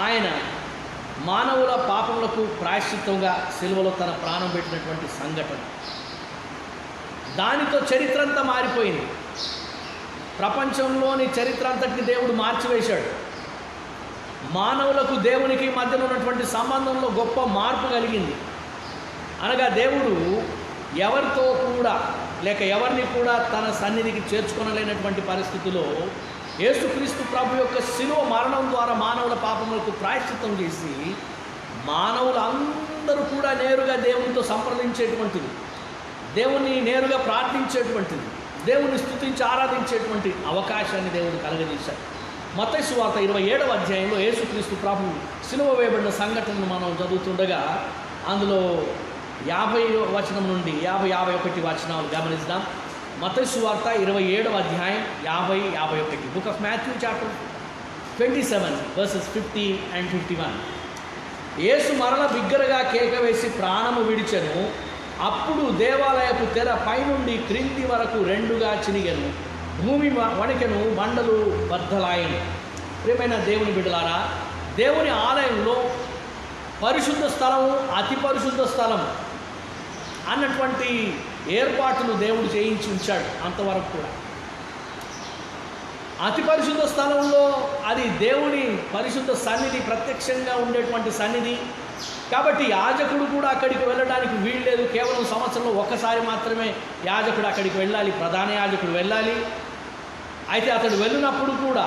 ఆయన మానవుల పాపములకు ప్రాయశ్చిత్తంగా సిలువలో తన ప్రాణం పెట్టినటువంటి సంఘటన, దానితో చరిత్ర అంతా మారిపోయింది. ప్రపంచంలోని చరిత్ర అంతటిని దేవుడు మార్చివేశాడు. మానవులకు దేవునికి మధ్యలో ఉన్నటువంటి సంబంధంలో గొప్ప మార్పు కలిగింది. అనగా దేవుడు ఎవరితో కూడా లేక ఎవరిని కూడా తన సన్నిధికి చేర్చుకొనలేనటువంటి పరిస్థితిలో యేసుక్రీస్తు ప్రభు యొక్క శిలువ మరణం ద్వారా మానవుల పాపములకు ప్రాయశ్చిత్తం చేసి మానవులు అందరూ కూడా నేరుగా దేవునితో సంప్రదించేటువంటిది, దేవుణ్ణి నేరుగా ప్రార్థించేటువంటిది, దేవుని స్తుతించి ఆరాధించేటువంటి అవకాశాన్ని దేవుడు కలగజేశాడు. మత్తయి సువార్త 27వ అధ్యాయంలో యేసుక్రీస్తు ప్రభు శిలువ వేయబడిన సంఘటనను మనం చదువుతుండగా అందులో 50వ వచనం నుండి 50-51 వచనాలు గమనిద్దాం. మత్తయి సువార్త 27వ అధ్యాయం 50-51. Book of Matthew chapter 27 verses 50 and 51. యేసు మరల బిగ్గరగా కేక వేసి ప్రాణము విడిచెను. అప్పుడు దేవాలయపు తెర పైనుండి క్రింది వరకు రెండుగా చినిగెను, భూమి వణికెను, బండలు బద్దలాయను. ప్రియమైన దేవుని బిడ్డలారా, దేవుని ఆలయంలో పరిశుద్ధ స్థలము, అతి పరిశుద్ధ స్థలము అన్నటువంటి ఏర్పాటును దేవుడు చేయించి ఉంచాడు. అంతవరకు కూడా అతి పరిశుద్ధ స్థలంలో అది దేవుని పరిశుద్ధ సన్నిధి, ప్రత్యక్షంగా ఉండేటువంటి సన్నిధి. కాబట్టి యాజకుడు కూడా అక్కడికి వెళ్ళడానికి వీల్లేదు. కేవలం సంవత్సరంలో ఒక్కసారి మాత్రమే యాజకుడు అక్కడికి వెళ్ళాలి, ప్రధాన యాజకుడు వెళ్ళాలి. అయితే అతడు వెళ్ళినప్పుడు కూడా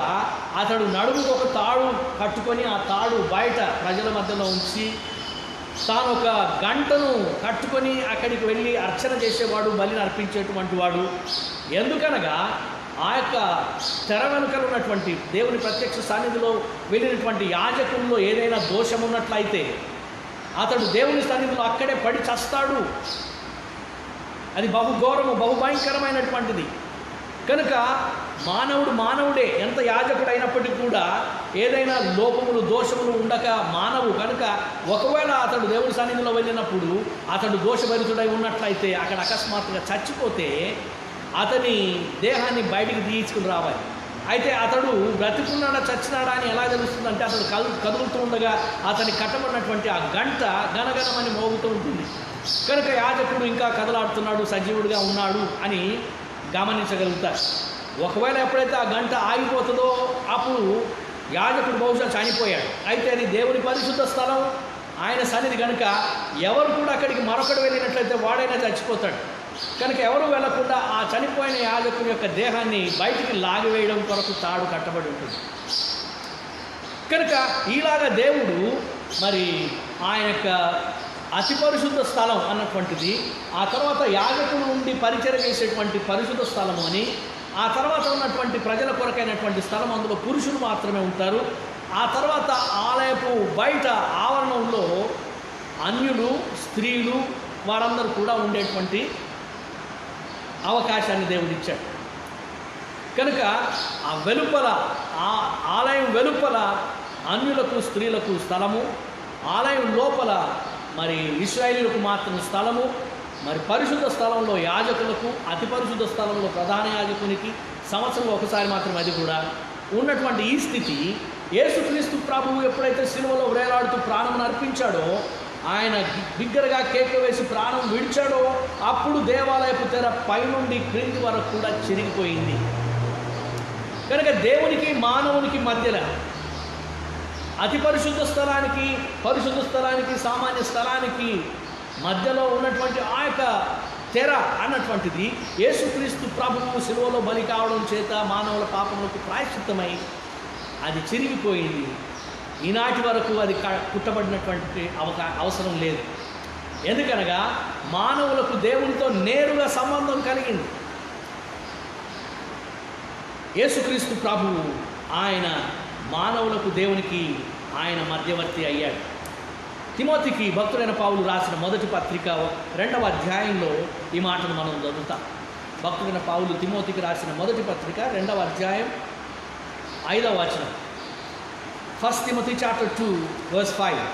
అతడు నడుముకు ఒక తాడు కట్టుకొని ఆ తాడు బయట ప్రజల మధ్యలో ఉంచి తాను ఒక గంటను కట్టుకొని అక్కడికి వెళ్ళి అర్చన చేసేవాడు, బలిని అర్పించేటువంటి వాడు. ఎందుకనగా ఆ యొక్క తెర వెనుకలు ఉన్నటువంటి దేవుని ప్రత్యక్ష సన్నిధిలో వెళ్ళినటువంటి యాజకుల్లో ఏదైనా దోషం ఉన్నట్లయితే అతడు దేవుని సన్నిధిలో అక్కడే పడి చస్తాడు. అది బహుఘోరము, బహుభయంకరమైనటువంటిది. కనుక మానవుడే ఎంత యాజకుడు అయినప్పటికీ కూడా ఏదైనా లోపములు, దోషములు ఉండక మానవు కనుక ఒకవేళ అతడు దేవుని సన్నిధిలో వెళ్ళినప్పుడు అతడు దోషభరితుడై ఉన్నట్లయితే అక్కడ అకస్మాత్తుగా చచ్చిపోతే అతని దేహాన్ని బయటికి తీసుకుని రావాలి. అయితే అతడు బ్రతికున్నాడా చచ్చినాడా అని ఎలా తెలుస్తుందంటే అతడు కదులుతూ ఉండగా అతని కట్టబడినటువంటి ఆ గంట గనగనమని మోగుతూ ఉంటుంది. కనుక యాజకుడు ఇంకా కదలాడుతున్నాడు, సజీవుడిగా ఉన్నాడు అని గమనించగలుగుతారు. ఒకవేళ ఎప్పుడైతే ఆ గంట ఆగిపోతుందో అప్పుడు యాజకుడు బహుశా చనిపోయాడు. అయితే అది దేవుని పరిశుద్ధ స్థలం, ఆయన సన్నిధి కనుక ఎవరు కూడా అక్కడికి మరొకటి వెళ్ళినట్లయితే వాడైనా చచ్చిపోతాడు. కనుక ఎవరు వెళ్లకుండా ఆ చనిపోయిన యాజకుని యొక్క దేహాన్ని బయటికి లాగివేయడం కొరకు తాడు కట్టబడి ఉంటుంది. కనుక ఈలాగా దేవుడు మరి ఆయన యొక్క అతి పరిశుద్ధ స్థలం అన్నటువంటిది, ఆ తర్వాత యాజకుడు నుండి పరిచయం చేసేటువంటి పరిశుద్ధ స్థలము అని, ఆ తర్వాత ఉన్నటువంటి ప్రజల కొరకైనటువంటి స్థలం, అందులో పురుషులు మాత్రమే ఉంటారు. ఆ తర్వాత ఆలయపు బయట ఆవరణంలో అన్యులు, స్త్రీలు వారందరూ కూడా ఉండేటువంటి అవకాశాన్ని దేవుడిచ్చాడు. కనుక ఆ వెలుపల, ఆ ఆలయం వెలుపల అన్యులకు, స్త్రీలకు స్థలము, ఆలయం లోపల మరి ఇశ్రాయేలీయులకు మాత్రం స్థలము, మరి పరిశుద్ధ స్థలంలో యాజకులకు, అతి పరిశుద్ధ స్థలంలో ప్రధాన యాజకునికి సంవత్సరంలో ఒకసారి మాత్రం అది కూడా ఉన్నటువంటి ఈ స్థితి యేసుక్రీస్తు ప్రభువు ఎప్పుడైతే సిలువలో వేలాడుతూ ప్రాణం అర్పించాడో, ఆయన బిగ్గరగా కేక వేసి ప్రాణం విడిచాడో అప్పుడు దేవాలయపు తెర పైనుండి క్రింది వరకు కూడా చిరిగిపోయింది. కనుక దేవునికి మానవునికి మధ్యలో అతి పరిశుద్ధ స్థలానికి, పరిశుద్ధ స్థలానికి, సామాన్య స్థలానికి మధ్యలో ఉన్నటువంటి ఆ యొక్క తెర అన్నటువంటిది యేసుక్రీస్తు ప్రభువు సిలువలో బలి కావడం చేత మానవుల పాపములకు ప్రాయశ్చిత్తమై అది చిరిగిపోయింది. ఈనాటి వరకు అది కుట్టబడినటువంటి అవసరం లేదు. ఎందుకనగా మానవులకు దేవునితో నేరుగా సంబంధం కలిగింది. యేసుక్రీస్తు ప్రభువు ఆయన మానవులకు దేవునికి ఆయన మధ్యవర్తి అయ్యాడు. తిమోతికి భక్తుడైన పౌలు రాసిన మొదటి పత్రిక 2వ అధ్యాయంలో ఈ మాటను మనం చదువుతాం. భక్తుడైన పౌలు తిమోతికి రాసిన మొదటి పత్రిక 2వ అధ్యాయం 5వ వచనం. 1 Timothy chapter 2 verse 5.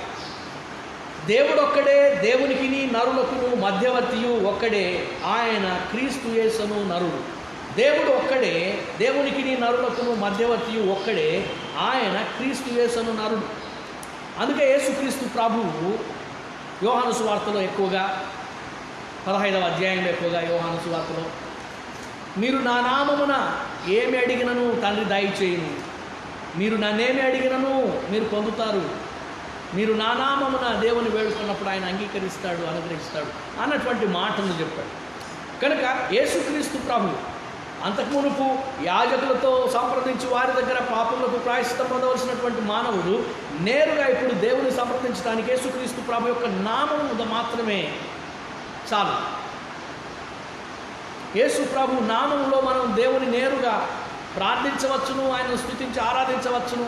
దేవుడు ఒక్కడే, దేవునికిని నరులకును మధ్యవర్తియు ఒక్కడే, ఆయన క్రీస్తు యేసును నరుడు. దేవుడు ఒక్కడే, దేవునికిని నరులకును మధ్యవర్తియు ఒక్కడే, ఆయన క్రీస్తు యేసును నరుడు. అందుకే యేసుక్రీస్తు ప్రభువు యోహాను సువార్తలో ఎక్కువగా 15వ అధ్యాయంలో ఎక్కువగా యోహాను సువార్తలో, మీరు నా నామమున ఏమి అడిగినను తండ్రి దయచేయును, మీరు నన్నేమి అడిగినను మీరు పొందుతారు, మీరు నా నామమున దేవుని వేడుకున్నప్పుడు ఆయన అంగీకరిస్తాడు, అనుగ్రహిస్తాడు అన్నటువంటి మాటలు చెప్పాడు. కనుక యేసుక్రీస్తు ప్రభు అంతకుమునుపు యాజకులతో సంప్రదించి వారి దగ్గర పాపములకు ప్రాయశ్చిత్తం పొందవలసినటువంటి మానవుడు నేరుగా ఇప్పుడు దేవుని సంప్రదించడానికి యేసుక్రీస్తు ప్రభు యొక్క నామము మాత్రమే చాలు. యేసు ప్రభు నామములో మనం దేవుని నేరుగా ప్రార్థించవచ్చును, ఆయనను స్తుతించి ఆరాధించవచ్చును.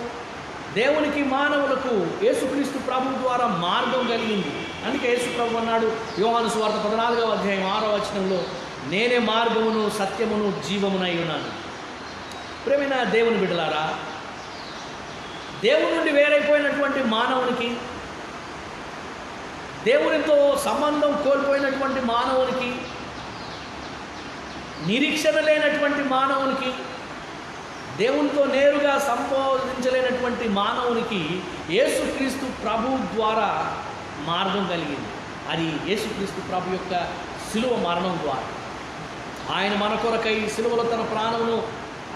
దేవునికి మానవులకు యేసుక్రీస్తు ప్రభు ద్వారా మార్గం కలిగింది. అందుకే యేసు ప్రభు అన్నాడు యోహాను సువార్త 14వ అధ్యాయం 6వ వచనంలో, నేనే మార్గమును సత్యమును జీవమునై ఉన్నాను. ప్రియమైన దేవుని బిడ్డలారా, దేవుని నుండి వేరైపోయినటువంటి మానవునికి, దేవునితో సంబంధం కోల్పోయినటువంటి మానవునికి, నిరీక్షణ లేనటువంటి మానవునికి, దేవునితో నేరుగా సంబోధించలేనటువంటి మానవునికి యేసుక్రీస్తు ప్రభు ద్వారా మార్గం కలిగింది. అది యేసుక్రీస్తు ప్రభు యొక్క శిలువ మరణం ద్వారా. ఆయన మన కొరకై శిలువలో తన ప్రాణమును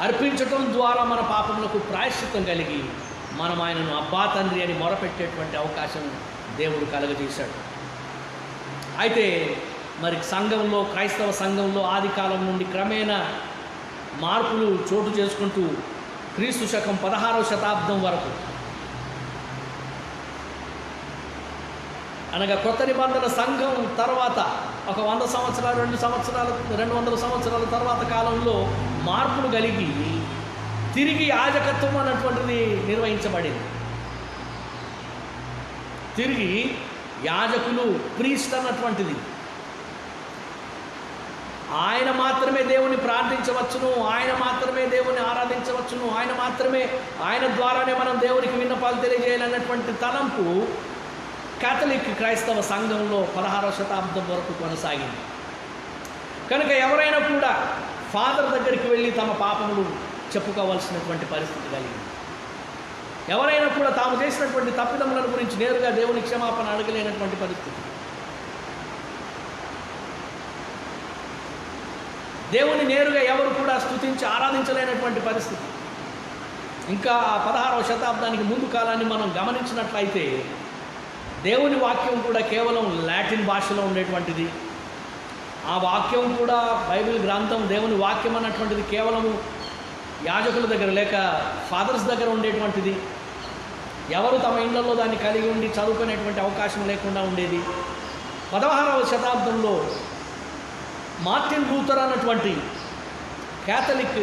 అర్పించటం ద్వారా మన పాపములకు ప్రాయశ్చిత్తం కలిగి మనం ఆయనను అబ్బా తండ్రి అని మొరపెట్టేటువంటి అవకాశం దేవుడు కలుగజేశాడు. అయితే మరి సంఘంలో, క్రైస్తవ సంఘంలో ఆది కాలం నుండి క్రమేణా మార్పులు చోటు చేసుకుంటూ క్రీస్తు శకం 16వ శతాబ్దం వరకు, అనగా కొత్త నిబంధన సంఘం తర్వాత ఒక 100 సంవత్సరాలు 200 సంవత్సరాల తర్వాత కాలంలో మార్పులు కలిగి తిరిగి యాజకత్వం అన్నటువంటిది నిర్వహించబడింది. తిరిగి యాజకులు, ప్రీస్ట్ అన్నటువంటిది, ఆయన మాత్రమే దేవుని ప్రార్థించవచ్చును, ఆయన మాత్రమే దేవుని ఆరాధించవచ్చును, ఆయన ద్వారానే మనం దేవునికి విన్నపాలు తెలియజేయాలన్నటువంటి తలంపు కాథలిక్ క్రైస్తవ సంఘంలో 16వ శతాబ్దం వరకు కొనసాగింది. కనుక ఎవరైనా కూడా ఫాదర్ దగ్గరికి వెళ్ళి తమ పాపములు చెప్పుకోవాల్సినటువంటి పరిస్థితి కలిగింది. ఎవరైనా కూడా తాము చేసినటువంటి తప్పిదములను గురించి నేరుగా దేవుని క్షమాపణ అడగలేనటువంటి పరిస్థితి. దేవుని నేరుగా ఎవరు కూడా స్తుతించి ఆరాధించలేనటువంటి పరిస్థితి. ఇంకా 16వ శతాబ్దానికి ముందు కాలాన్ని మనం గమనించినట్లయితే దేవుని వాక్యం కూడా కేవలం లాటిన్ భాషలో ఉండేటువంటిది. ఆ వాక్యం కూడా, బైబిల్ గ్రంథం, దేవుని వాక్యం అన్నటువంటిది కేవలము యాజకుల దగ్గర లేక ఫాదర్స్ దగ్గర ఉండేటువంటిది. ఎవరు తమ ఇళ్లలో దాన్ని కలిగి ఉండి చదువుకునేటువంటి అవకాశం లేకుండా ఉండేది. 16వ శతాబ్దంలో మార్టిన్ లూథర్ అన్నటువంటి క్యాథలిక్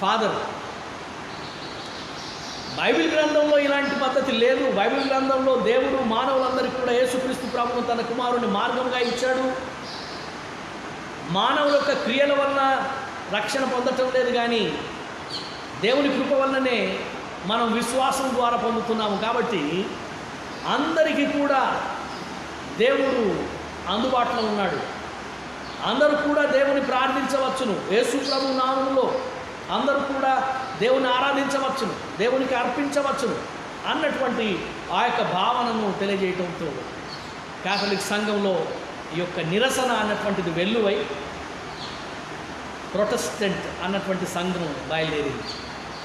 ఫాదర్, బైబిల్ గ్రంథంలో ఇలాంటి పద్ధతి లేదు, బైబిల్ గ్రంథంలో దేవుడు మానవులందరికీ కూడా యేసుక్రీస్తు ప్రభువును తన కుమారుని మార్గంగా ఇచ్చాడు, మానవుల యొక్క క్రియల వలన రక్షణ పొందటం లేదు, కానీ దేవుని కృప వలననే మనం విశ్వాసం ద్వారా పొందుతున్నాము. కాబట్టి అందరికీ కూడా దేవుడు అందుబాటులో ఉన్నాడు. అందరూ కూడా దేవుని ప్రార్థించవచ్చును. యేసు ప్రభు నామములో అందరూ కూడా దేవుని ఆరాధించవచ్చును, దేవునికి అర్పించవచ్చును అన్నటువంటి ఆ యొక్క భావనను తెలియజేయడంతో కాథలిక్ సంఘంలో ఈ యొక్క నిరసన అన్నటువంటిది వెల్లువై ప్రొటెస్టెంట్ అన్నటువంటి సంఘం బయలుదేరింది.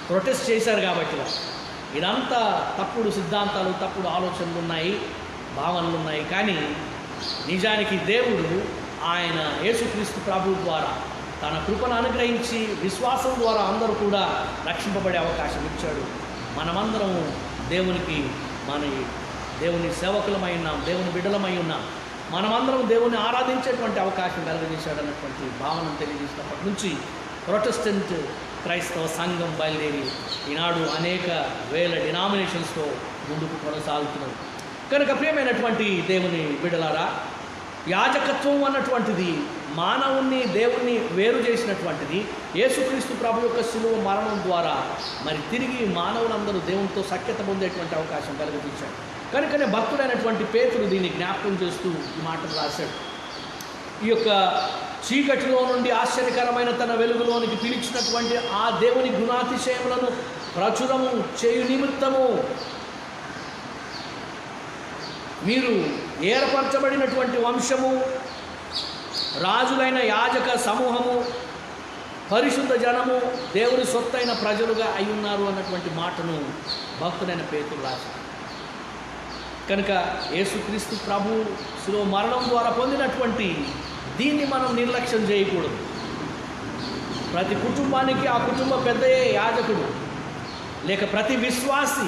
ప్రొటెస్ట్ చేశారు కాబట్టి ఇదంతా తప్పుడు సిద్ధాంతాలు, తప్పుడు ఆలోచనలు ఉన్నాయి, భావనలు ఉన్నాయి. కానీ నిజానికి దేవుడు ఆయన యేసుక్రీస్తు ప్రభు ద్వారా తన కృపను అనుగ్రహించి విశ్వాసం ద్వారా అందరూ కూడా రక్షింపబడే అవకాశం ఇచ్చాడు. మనమందరం దేవుని సేవకులమై ఉన్నాం, దేవుని బిడ్డలమై ఉన్నాం. మనమందరం దేవుని ఆరాధించేటువంటి అవకాశం కలుగజేశాడు అన్నటువంటి భావనను తెలియజేసినప్పటి నుంచి ప్రొటెస్టెంట్ క్రైస్తవ సంఘం బయలుదేరి ఈనాడు అనేక వేల డినామినేషన్స్తో ముందుకు కొనసాగుతున్నది. కనుక ప్రియమైనటువంటి దేవుని బిడ్డలారా, యాజకత్వం అన్నటువంటిది మానవుణ్ణి దేవుణ్ణి వేరు చేసినటువంటిది. యేసుక్రీస్తు ప్రభు యొక్క శిలువ మరణం ద్వారా మరి తిరిగి మానవులందరూ దేవునితో సఖ్యత పొందేటువంటి అవకాశం కలిగించాడు. కనుకనే భక్తుడైనటువంటి పేతురు దీన్ని జ్ఞాపకం చేస్తూ ఈ మాటలు రాశాడు. ఈ యొక్క చీకటిలో నుండి ఆశ్చర్యకరమైన తన వెలుగులోనికి పిలిచినటువంటి ఆ దేవుని గుణాతిశయములను ప్రచురము చేయు నిమిత్తము మీరు ఏర్పరచబడినటువంటి వంశము, రాజులైన యాజక సమూహము, పరిశుద్ధ జనము, దేవుని సొత్తైన ప్రజలుగా అయి ఉన్నారు అన్నటువంటి మాటను భక్తుడైన పేతురు రాశాడు. కనుక యేసుక్రీస్తు ప్రభు శిలువ మరణం ద్వారా పొందినటువంటి దీన్ని మనం నిర్లక్ష్యం చేయకూడదు. ప్రతి కుటుంబానికి ఆ కుటుంబ పెద్దయే యాజకుడు, లేక ప్రతి విశ్వాసి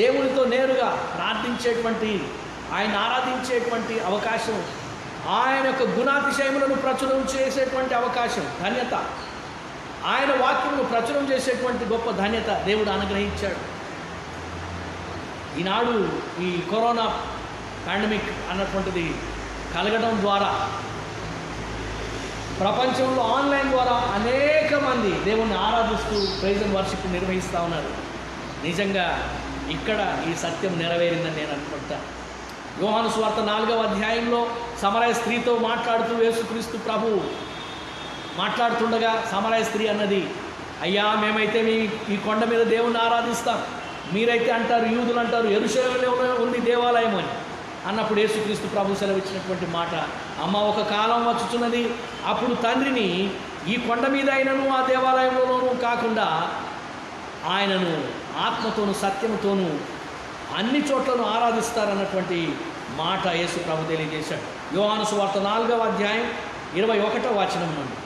దేవునితో నేరుగా ప్రార్థించేటువంటి, ఆయన ఆరాధించేటువంటి అవకాశం, ఆయన యొక్క గుణాతిశయములను ప్రచురం చేసేటువంటి అవకాశం, ధన్యత, ఆయన వాక్యమును ప్రచురం చేసేటువంటి గొప్ప ధన్యత దేవుడు అనుగ్రహించాడు. ఈనాడు ఈ కరోనా పాండమిక్ అన్నటువంటిది కలగడం ద్వారా ప్రపంచంలో ఆన్లైన్ ద్వారా అనేక మంది దేవుణ్ణి ఆరాధిస్తూ ప్రైజ్ అండ్ వర్షిప్ నిర్వహిస్తూ ఉన్నారు. నిజంగా ఇక్కడ ఈ సత్యం నెరవేరిందని నేను అనుకుంటాను. యోహాను సువార్త 4వ అధ్యాయంలో సమరయ స్త్రీతో మాట్లాడుతూ యేసుక్రీస్తు ప్రభు మాట్లాడుతుండగా సమరయ స్త్రీ అన్నది, అయ్యా మేమైతే ఈ కొండ మీద దేవుణ్ణి ఆరాధిస్తాం, మీరైతే అంటారు, యూదులు అంటారు యెరూషలేములో ఉంది దేవాలయం అని. అన్నప్పుడు యేసుక్రీస్తు ప్రభు సెలవిచ్చినటువంటి మాట, అమ్మ ఒక కాలం వచ్చుచున్నది, అప్పుడు తండ్రిని ఈ కొండ మీద అయినను ఆ దేవాలయంలోనూ కాకుండా ఆయనను ఆత్మతోనూ సత్యముతోనూ అన్ని చోట్లను ఆరాధిస్తారన్నటువంటి మాట యేసు ప్రభు తెలియజేశాడు. యోహాను సువార్త 4వ అధ్యాయం 21వ వచనం నుండి,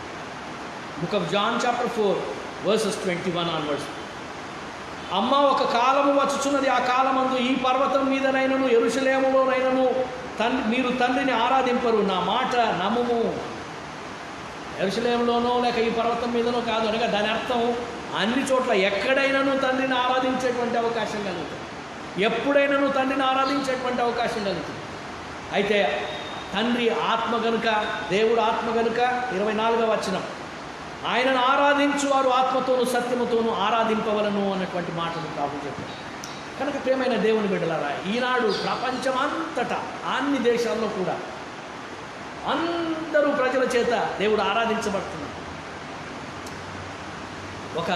book of John chapter 4 verses 21 onwards. అమ్మ ఒక కాలము వచ్చుచున్నది, ఆ కాలమందు ఈ పర్వతం మీదనైనను యెరూషలేములోనైనను మీరు తండ్రిని ఆరాధింపరు, నా మాట నమ్ముము. యెరూషలేములోనో లేక ఈ పర్వతం మీదనో కాదు అనగా దాని అర్థం అన్ని చోట్ల ఎక్కడైనాను తండ్రిని ఆరాధించేటువంటి అవకాశం కలుగుతుంది, ఎప్పుడైనాను తండ్రిని ఆరాధించేటువంటి అవకాశం కలుగుతుంది. అయితే తండ్రి ఆత్మ గనుక, దేవుడు ఆత్మ గనుక 24వ వచనం, ఆయనను ఆరాధించు వారు ఆత్మతోనూ సత్యముతోనూ ఆరాధింపవలను అన్నటువంటి మాటను ప్రభు చెప్పారు. కనుక ప్రియమైన దేవుని బిడ్డలారా, ఈనాడు ప్రపంచం అంతటా అన్ని దేశాల్లో కూడా అందరూ ప్రజల చేత దేవుడు ఆరాధించబడుతున్నాడు. ఒక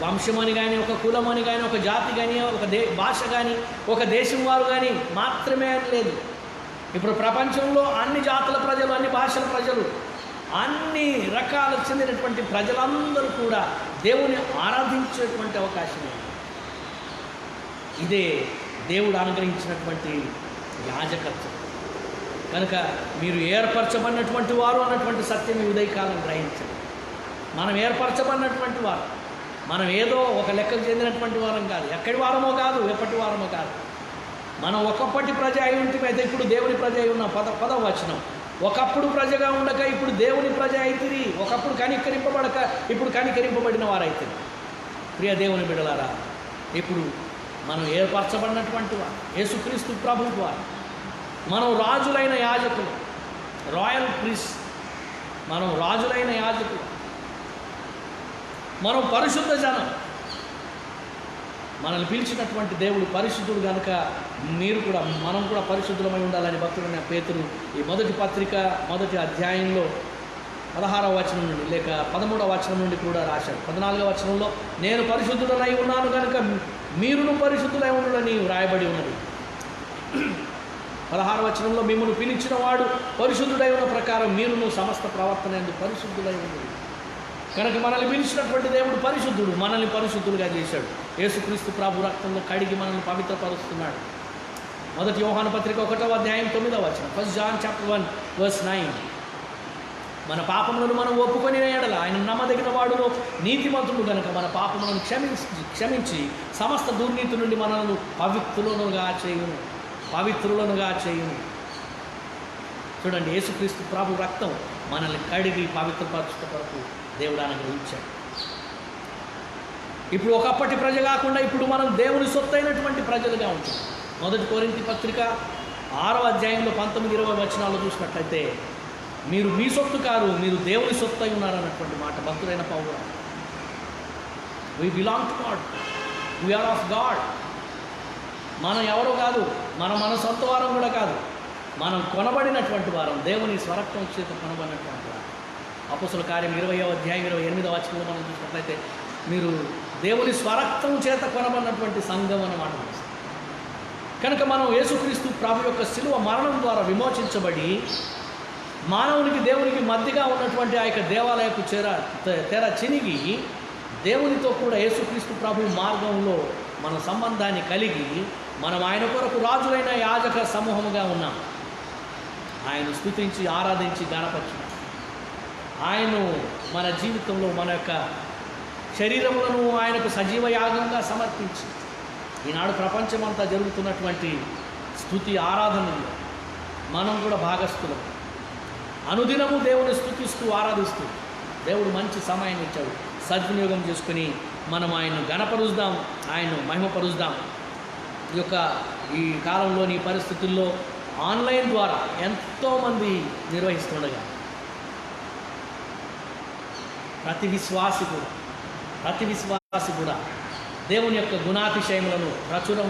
వంశమని కానీ, ఒక కులమని కానీ, ఒక జాతి కానీ, ఒక భాష కానీ, ఒక దేశం వారు కానీ మాత్రమే అని లేదు. ఇప్పుడు ప్రపంచంలో అన్ని జాతుల ప్రజలు, అన్ని భాషల ప్రజలు, అన్ని రకాలకు చెందినటువంటి ప్రజలందరూ కూడా దేవుని ఆరాధించేటువంటి అవకాశం ఉంది. ఇదే దేవుడు అనుగ్రహించినటువంటి యాజకత్వం. కనుక మీరు ఏర్పరచబడినటువంటి వారు అన్నటువంటి సత్యం ఈ ఉదయకాలం గ్రహించండి. మనం ఏర్పరచబడినటువంటి వారు, మనం ఏదో ఒక లెక్కకు చెందినటువంటి వారం కాదు, ఎక్కడి వారమో కాదు, ఎప్పటి వారమో కాదు. మనం ఒకప్పటి ప్రజ అయి ఉంటే అయితే ఇప్పుడు దేవుని ప్రజ అయి ఉన్న 10వ వచనం, ఒకప్పుడు ప్రజగా ఉండక ఇప్పుడు దేవుని ప్రజ అయితిరి, ఒకప్పుడు కనికరింపబడక ఇప్పుడు కనికరింపబడిన వారైతిరి. ప్రియ దేవుని బిడ్డలారా, ఇప్పుడు మనం ఏర్పరచబడినటువంటి వారు యేసుక్రీస్తు ప్రభు ద్వారా, మనం రాజులైన యాజకులు, రాయల్ ప్రీస్ట్, మనం రాజులైన యాజకులు, మనం పరిశుద్ధ జనం. మనల్ని పిలిచినటువంటి దేవుడు పరిశుద్ధుడు కనుక మనం కూడా పరిశుద్ధులమై ఉండాలని భక్తుడైన పేతురు ఈ మొదటి పత్రిక 1వ అధ్యాయంలో 16వ వచనం నుండి లేక 13వ వచనం నుండి కూడా రాశాడు. 14వ వచనంలో, నేను పరిశుద్ధుడనై ఉన్నాను కనుక మీరును పరిశుద్ధులై ఉండులని వ్రాయబడి ఉన్నది. 16వ వచనంలో, మిమ్మల్ని పిలిచిన వాడు పరిశుద్ధుడై ఉన్న ప్రకారం మీరును సమస్త ప్రవర్తన యందు పరిశుద్ధులై ఉన్నది. కనుక మనల్ని పిలిచినటువంటి దేవుడు పరిశుద్ధుడు, మనల్ని పరిశుద్ధులుగా చేశాడు. యేసుక్రీస్తు ప్రభు రక్తంలో కడిగి మనల్ని పవిత్రపరుస్తున్నాడు. 1 యోహాను పత్రిక 1వ అధ్యాయం 9వ వచనం, 1 John chapter 1 verse 9, మన పాపములను మనం ఒప్పుకొని ఎడల ఆయన నమ్మదగిన వాడును నీతిమంతుడు కనుక మన పాపములను క్షమించి సమస్త దుర్నీతి నుండి మనల్ని పవిత్రులనుగా చేయును. చూడండి, యేసుక్రీస్తు ప్రభు రక్తం మనల్ని కడిగి పవిత్రపరచుట కొరకు దేవుడు అనుగ్రహించాడు. ఇప్పుడు ఒకప్పటి ప్రజ కాకుండా ఇప్పుడు మనం దేవుని సొత్తైనటువంటి ప్రజలుగా ఉంటాం. 1 కొరింథీ పత్రిక 6వ అధ్యాయంలో 19-20 వచనాలు చూసినట్లయితే, మీరు మీ సొత్తు కారు, మీరు దేవుని సొత్తు అయి ఉన్నారన్నటువంటి మాట భక్తుడైన Paul. We belong to God, we are of God. మనం ఎవరో కాదు, మన సొంత వారం కూడా కాదు, మనం కొనబడినటువంటి వారం, దేవుని స్వరక్తం చేత కొనబడినటువంటి వారం. అపొస్తలుల కార్యం 20వ అధ్యాయం 28వ వచనంలో మనం చూసినట్లయితే, మీరు దేవుని స్వరక్తం చేత కొనబడినటువంటి సంఘం అన్నమాట. కనుక మనం యేసుక్రీస్తు ప్రభు యొక్క శిలువ మరణం ద్వారా విమోచించబడి, మానవునికి దేవునికి మధ్యగా ఉన్నటువంటి ఆ యొక్క దేవాలయపు తెర చినిగి, దేవునితో కూడా యేసుక్రీస్తు ప్రభు మార్గంలో మన సంబంధాన్ని కలిగి, మనం ఆయన కొరకు రాజులైన యాజక సమూహముగా ఉన్నాం. ఆయన స్తుతించి ఆరాధించి గణపరచు, ఆయన్ను మన జీవితంలో మన యొక్క శరీరములను ఆయనకు సజీవ యాగంగా సమర్పించి, ఈనాడు ప్రపంచమంతా జరుగుతున్నటువంటి స్తుతి ఆరాధనలో మనం కూడా భాగస్థులం. అనుదినము దేవుని స్తుతిస్తూ ఆరాధిస్తూ, దేవుడు మంచి సమయాన్ని ఇచ్చాడు, సద్వినియోగం చేసుకుని మనం ఆయన్ను గణపరుద్దాం, ఆయన్ను మహిమపరుద్దాం. ఈ కాలంలోని పరిస్థితుల్లో ఆన్లైన్ ద్వారా ఎంతోమంది నిర్వహిస్తుండగా, ప్రతి విశ్వాసి కూడా దేవుని యొక్క గుణాతిశయములను ప్రచురం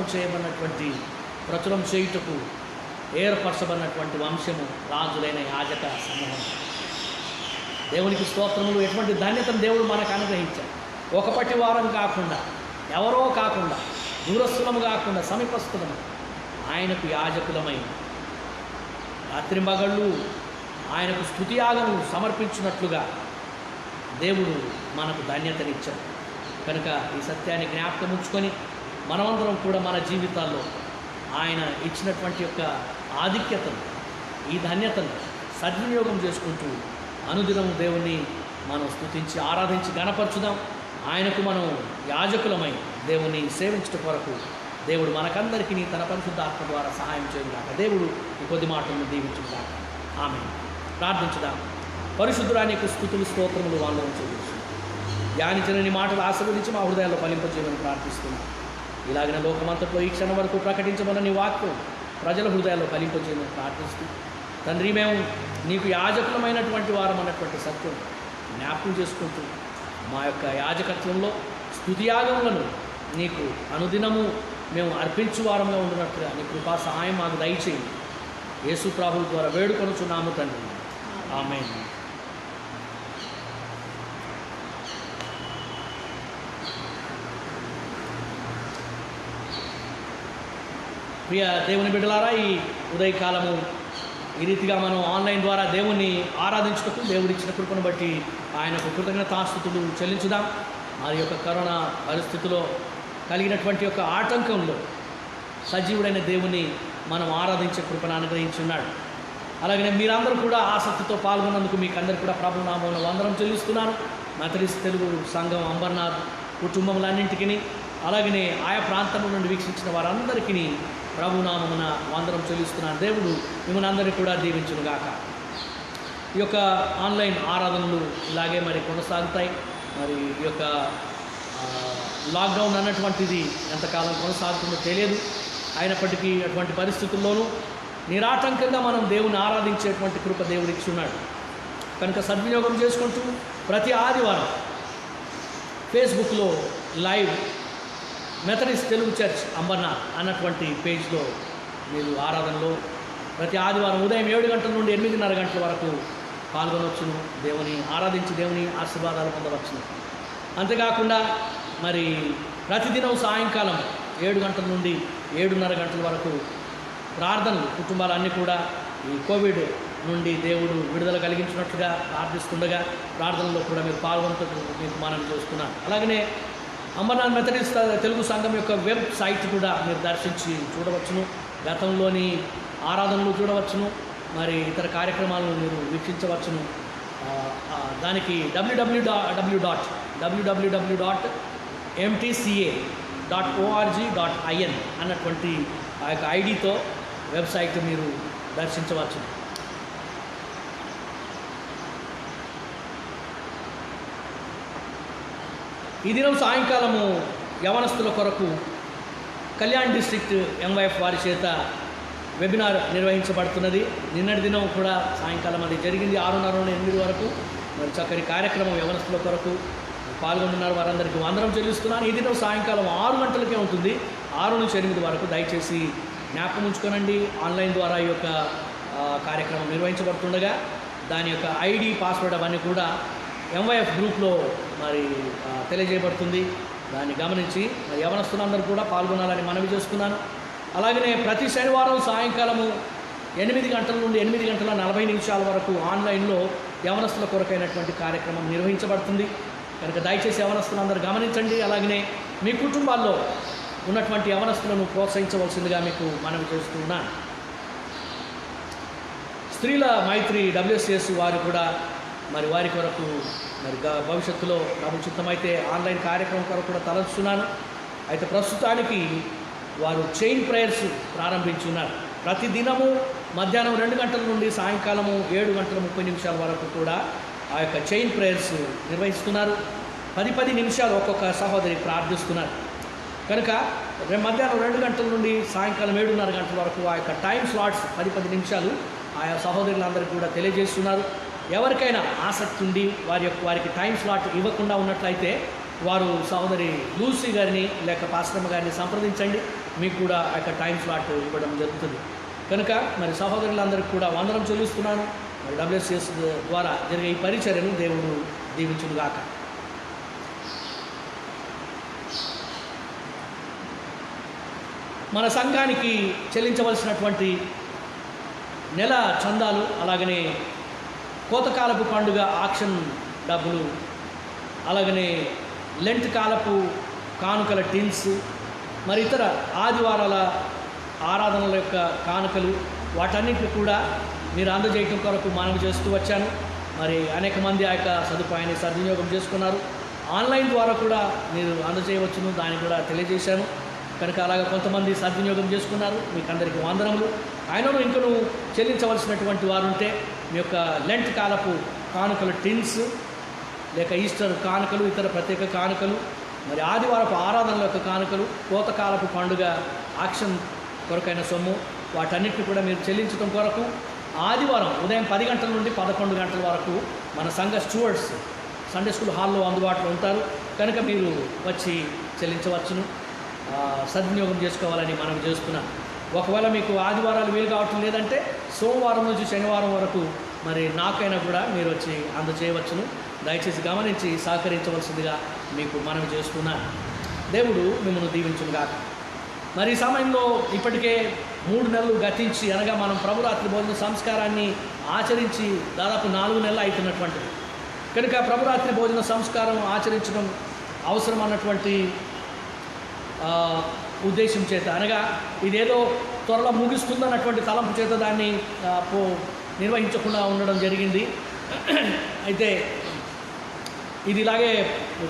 చేయుటకు ఏర్పరచబడినటువంటి వంశము, రాజులైన యాజక సమూహం. దేవునికి స్తోత్రములు. ఎటువంటి ధన్యతను దేవుడు మనకు అనుగ్రహించాడు. ఒకపటి వారం కాకుండా, ఎవరో కాకుండా, దూరస్థులము కాకుండా, సమీపస్థులము ఆయనకు యాజకులమై రాత్రింబగళ్ళు ఆయనకు స్తుతియాగము సమర్పించినట్లుగా దేవుడు మనకు ధన్యతనిచ్చాడు. కనుక ఈ సత్యాన్ని జ్ఞాపకం ఉంచుకొని మనమందరం కూడా మన జీవితాల్లో ఆయన ఇచ్చినటువంటి యొక్క ఆధిక్యతను, ఈ ధన్యతను సద్వినియోగం చేసుకుంటూ అనుదినం దేవుణ్ణి మనం స్తుతించి ఆరాధించి గణపరచుదాం. ఆయనకు మనం యాజకులమై దేవుణ్ణి సేవించడం కొరకు దేవుడు మనకందరికీ తన పరిశుద్ధాత్మ ద్వారా సహాయం చేయగాక. దేవుడు ఈ కొద్ది మాటలను దీవించుగాక. ఆమేన్. ప్రార్థించుదాం. పరిశుద్ధురానికి స్తుతులు స్తోత్రములు వాళ్ళను చూపించు. ధ్యానించిన మాటలు ఆశీర్వదించి మా హృదయాల్లో ఫలింపజేయమని ప్రార్థిస్తున్నాం. ఇలాగిన లోకమంతట్లో ఈ క్షణం వరకు ప్రకటించమన్న నీ వాక్యం ప్రజల హృదయాల్లో ఫలింపజేయమని ప్రార్థిస్తూ, తండ్రి, మేము నీకు యాజకులమైనటువంటి వారం అన్నటువంటి సత్యం జ్ఞాపకం చేసుకుంటూ, మా యొక్క యాజకత్వంలో స్తుతియాగములను నీకు అనుదినము మేము అర్పించు వారంగా ఉండినట్లుగా నీ కృపా సహాయం మాకు దయచేయండి. యేసు ప్రభువు ద్వారా వేడుకొనుచున్నాము తండ్రి. ఆమేన్. ప్రియ దేవుని బిడ్డలారా, ఈ ఉదయకాలము ఈ రీతిగా మనం ఆన్లైన్ ద్వారా దేవుణ్ణి ఆరాధించుటకు దేవుడిచ్చిన కృపను బట్టి ఆయనకు కృతజ్ఞతాస్తుతులు చెల్లించుదాం. మరి యొక్క కరోనా పరిస్థితిలో కలిగినటువంటి యొక్క ఆటంకంలో సజీవుడైన దేవుని మనం ఆరాధించే కృపను అనుగ్రహించున్నాడు. అలాగే మీరందరూ కూడా ఆసక్తితో పాల్గొన్నందుకు మీకు అందరికీ కూడా ప్రభు నామమున వందనం చెల్లిస్తున్నాను. మెథడిస్ట్ తెలుగు సంఘం అంబర్నాథ్ కుటుంబములన్నింటికి, అలాగనే ఆయా ప్రాంతం నుండి వీక్షించిన వారందరికీ ప్రభు నామమున వందనం చెల్లిస్తున్నాను. దేవుడు మిమ్మల్ని అందరినీ కూడా దీవించునుగాక. ఈ యొక్క ఆన్లైన్ ఆరాధనలు ఇలాగే మరి కొనసాగుతాయి. మరి ఈ యొక్క లాక్డౌన్ అన్నటువంటిది ఎంతకాలం కొనసాగుతుందో తెలియదు. అయినప్పటికీ అటువంటి పరిస్థితుల్లోనూ నిరాటంకంగా మనం దేవుని ఆరాధించేటువంటి కృప దేవుడు ఇచ్చున్నాడు. కనుక సద్వినియోగం చేసుకుంటూ ప్రతి ఆదివారం ఫేస్బుక్లో live Methodist Telugu church Ambernath అన్నటువంటి పేజ్లో మీరు ఆరాధనలో ప్రతి ఆదివారం ఉదయం 7 గంటల నుండి 8:30 గంటల వరకు పాల్గొనవచ్చును. దేవుని ఆరాధించి దేవుని ఆశీర్వాదాలు పొందవచ్చును. అంతేకాకుండా మరి ప్రతిదినం సాయంకాలం 7 గంటల నుండి 7:30 గంటల వరకు ప్రార్థనలు, కుటుంబాలన్నీ కూడా ఈ కోవిడ్ నుండి దేవుడు విడుదల కలిగించినట్లుగా ప్రార్థిస్తుండగా ప్రార్థనలో కూడా మీరు పాల్గొనటం మీకు మనం చూస్తున్నాను. అలాగనే అంబర్నాథ్ మెథడిస్ట్ తెలుగు సంఘం యొక్క వెబ్సైట్ కూడా మీరు దర్శించి చూడవచ్చును. గతంలోని ఆరాధనలు చూడవచ్చును, మరి ఇతర కార్యక్రమాలను మీరు వీక్షించవచ్చును. దానికి www.mtca.org.in అన్నటువంటి ఆ యొక్క ఐడితో వెబ్సైట్ మీరు దర్శించవచ్చు. ఈ దినం సాయంకాలము యవనస్తుల కొరకు కళ్యాణ్ డిస్ట్రిక్ట్ ఎంవైఎఫ్ వారి చేత వెబినార్ నిర్వహించబడుతున్నది. నిన్నటి దినం కూడా సాయంకాలం అది జరిగింది 6:30 నుండి 8 వరకు. మరి చక్కని కార్యక్రమం యవనస్తుల కొరకు పాల్గొంటున్నారు. వారందరికీ వందనం చెల్లిస్తున్నాను. ఈ దినం సాయంకాలం 6 గంటలకే ఉంటుంది, 6 నుంచి 8 వరకు. దయచేసి జ్ఞాపకం ఉంచుకోనండి. ఆన్లైన్ ద్వారా ఈ యొక్క కార్యక్రమం నిర్వహించబడుతుండగా దాని యొక్క ఐడి, పాస్వర్డ్ అవన్నీ కూడా ఎంవైఎఫ్ గ్రూప్లో మరి తెలియజేయబడుతుంది. దాన్ని గమనించి మరి యవనస్తులందరూ కూడా పాల్గొనాలని మనవి చేస్తున్నాను. అలాగనే ప్రతి శనివారం సాయంకాలము 8 గంటల నుండి 8:40 వరకు ఆన్లైన్లో యవనస్తుల కొరకైనటువంటి కార్యక్రమం నిర్వహించబడుతుంది. కనుక దయచేసి యవనస్తులందరూ గమనించండి. అలాగనే మీ కుటుంబాల్లో ఉన్నటువంటి యవనస్తులను ప్రోత్సహించవలసిందిగా మీకు మనవి చేస్తున్నాను. స్త్రీల మైత్రి WCS వారు కూడా మరి వారి కొరకు మరి భవిష్యత్తులో నాకు చిత్తమైతే ఆన్లైన్ కార్యక్రమం కొరకు కూడా తలచుతున్నాను. అయితే ప్రస్తుతానికి వారు చైన్ ప్రేయర్స్ ప్రారంభించున్నారు. ప్రతి దినము మధ్యాహ్నం 2 గంటల నుండి సాయంకాలము 7:30 వరకు కూడా ఆ యొక్క చైన్ ప్రేయర్స్ నిర్వహిస్తున్నారు. 10 నిమిషాలు ఒక్కొక్క సహోదరి ప్రార్థిస్తున్నారు. కనుక మధ్యాహ్నం 2 గంటల నుండి సాయంకాలం 7:30 వరకు ఆ యొక్క టైం స్లాట్స్ 10 నిమిషాలు ఆయా సహోదరులందరికీ కూడా తెలియజేస్తున్నారు. ఎవరికైనా ఆసక్తి ఉండి వారికి టైం స్లాట్ ఇవ్వకుండా ఉన్నట్లయితే వారు సహోదరి లూసీ గారిని లేక పాస్టమ్మ గారిని సంప్రదించండి. మీకు కూడా ఆ యొక్క టైం స్లాట్ ఇవ్వడం జరుగుతుంది. కనుక మరి సహోదరులందరికీ కూడా వందనం చెల్లిస్తున్నాను. మరి WCS ద్వారా జరిగే ఈ పరిచర్యను దేవుడు దీవించునుగాక. మన సంఘానికి చెల్లించవలసినటువంటి నెల చందాలు, అలాగనే కోతకాలపు పండుగ ఆక్షన్ డబ్బులు, అలాగనే లెంట్ కాలపు కానుకల టిన్స్, మరి ఇతర ఆదివారాల ఆరాధనల యొక్క కానుకలు, వాటన్నిటిని కూడా మీరు అందజేయటం కొరకు మనవి చేస్తూ వచ్చాను. మరి అనేక మంది ఆ యొక్క సదుపాయాన్ని సద్వినియోగం చేసుకున్నారు. ఆన్లైన్ ద్వారా కూడా మీరు అందజేయవచ్చును, దాన్ని కూడా తెలియజేశాను. కనుక అలాగా కొంతమంది సద్వినియోగం చేసుకున్నారు. మీకు అందరికీ వందనములు. ఆయనను ఇంకను చెల్లించవలసినటువంటి వారు ఉంటే మీ యొక్క లెంట్ కాలపు కానుకల టిన్స్, లేక ఈస్టర్ కానుకలు, ఇతర ప్రత్యేక కానుకలు, మరి ఆదివారపు ఆరాధనల యొక్క కానుకలు, కోతకాలపు పండుగ ఆక్షన్ కొరకైన సొమ్ము, వాటన్నిటిని కూడా మీరు చెల్లించడం కొరకు ఆదివారం ఉదయం 10 గంటల నుండి 11 గంటల వరకు మన సంఘ స్టూవర్డ్స్ సండే స్కూల్ హాల్లో అందుబాటులో ఉంటారు. కనుక మీరు వచ్చి చెల్లించవచ్చును. సద్వినియోగం చేసుకోవాలని మనం చేస్తున్నాం. ఒకవేళ మీకు ఆదివారాలు వీలు కావటం లేదంటే సోమవారం నుంచి శనివారం వరకు మరి నాకైనా కూడా మీరు వచ్చి అందజేయవచ్చును. దయచేసి గమనించి సహకరించవలసిందిగా మీకు మనవి చేస్తున్నాను. దేవుడు మిమ్మల్ని దీవించునుగాక. మరి ఈ సమయంలో ఇప్పటికే 3 నెలలు గతించి, అనగా మనం ప్రభురాత్రి భోజన సంస్కారాన్ని ఆచరించి దాదాపు 4 నెలలు అవుతున్నటువంటిది. కనుక ప్రభురాత్రి భోజన సంస్కారం ఆచరించడం అవసరం అన్నటువంటి ఉద్దేశం చేత, అనగా ఇదేదో త్వరలో ముగిస్తుందన్నటువంటి తలంపు చేత దాన్ని నిర్వహించకుండా ఉండడం జరిగింది. అయితే ఇది ఇలాగే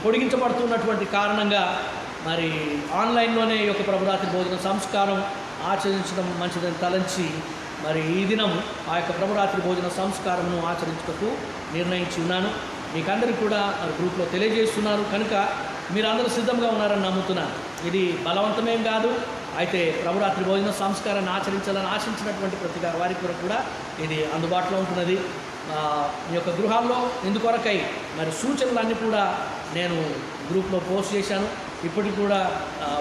పొడిగించబడుతున్నటువంటి కారణంగా మరి ఆన్లైన్లోనే ఈ యొక్క ప్రభురాత్రి భోజన సంస్కారం ఆచరించడం మంచిదని తలంచి మరి ఈ దినం ఆ యొక్క ప్రభురాత్రి భోజన సంస్కారమును ఆచరించుటకు నిర్ణయించి ఉన్నాను. మీకందరికీ కూడా గ్రూప్లో తెలియజేస్తున్నారు. కనుక మీరందరూ సిద్ధంగా ఉన్నారని నమ్ముతున్నాను. ఇది బలవంతమేం కాదు. అయితే ప్రభురాత్రి భోజన సంస్కారాన్ని ఆచరించాలని ఆశించినటువంటి ప్రతి వారికి కొరకు కూడా ఇది అందుబాటులో ఉంటున్నది. మీ యొక్క గృహాల్లో ఇందుకొరకై మరి సూచనలన్నీ కూడా నేను గ్రూప్లో పోస్ట్ చేశాను. ఇప్పటికి కూడా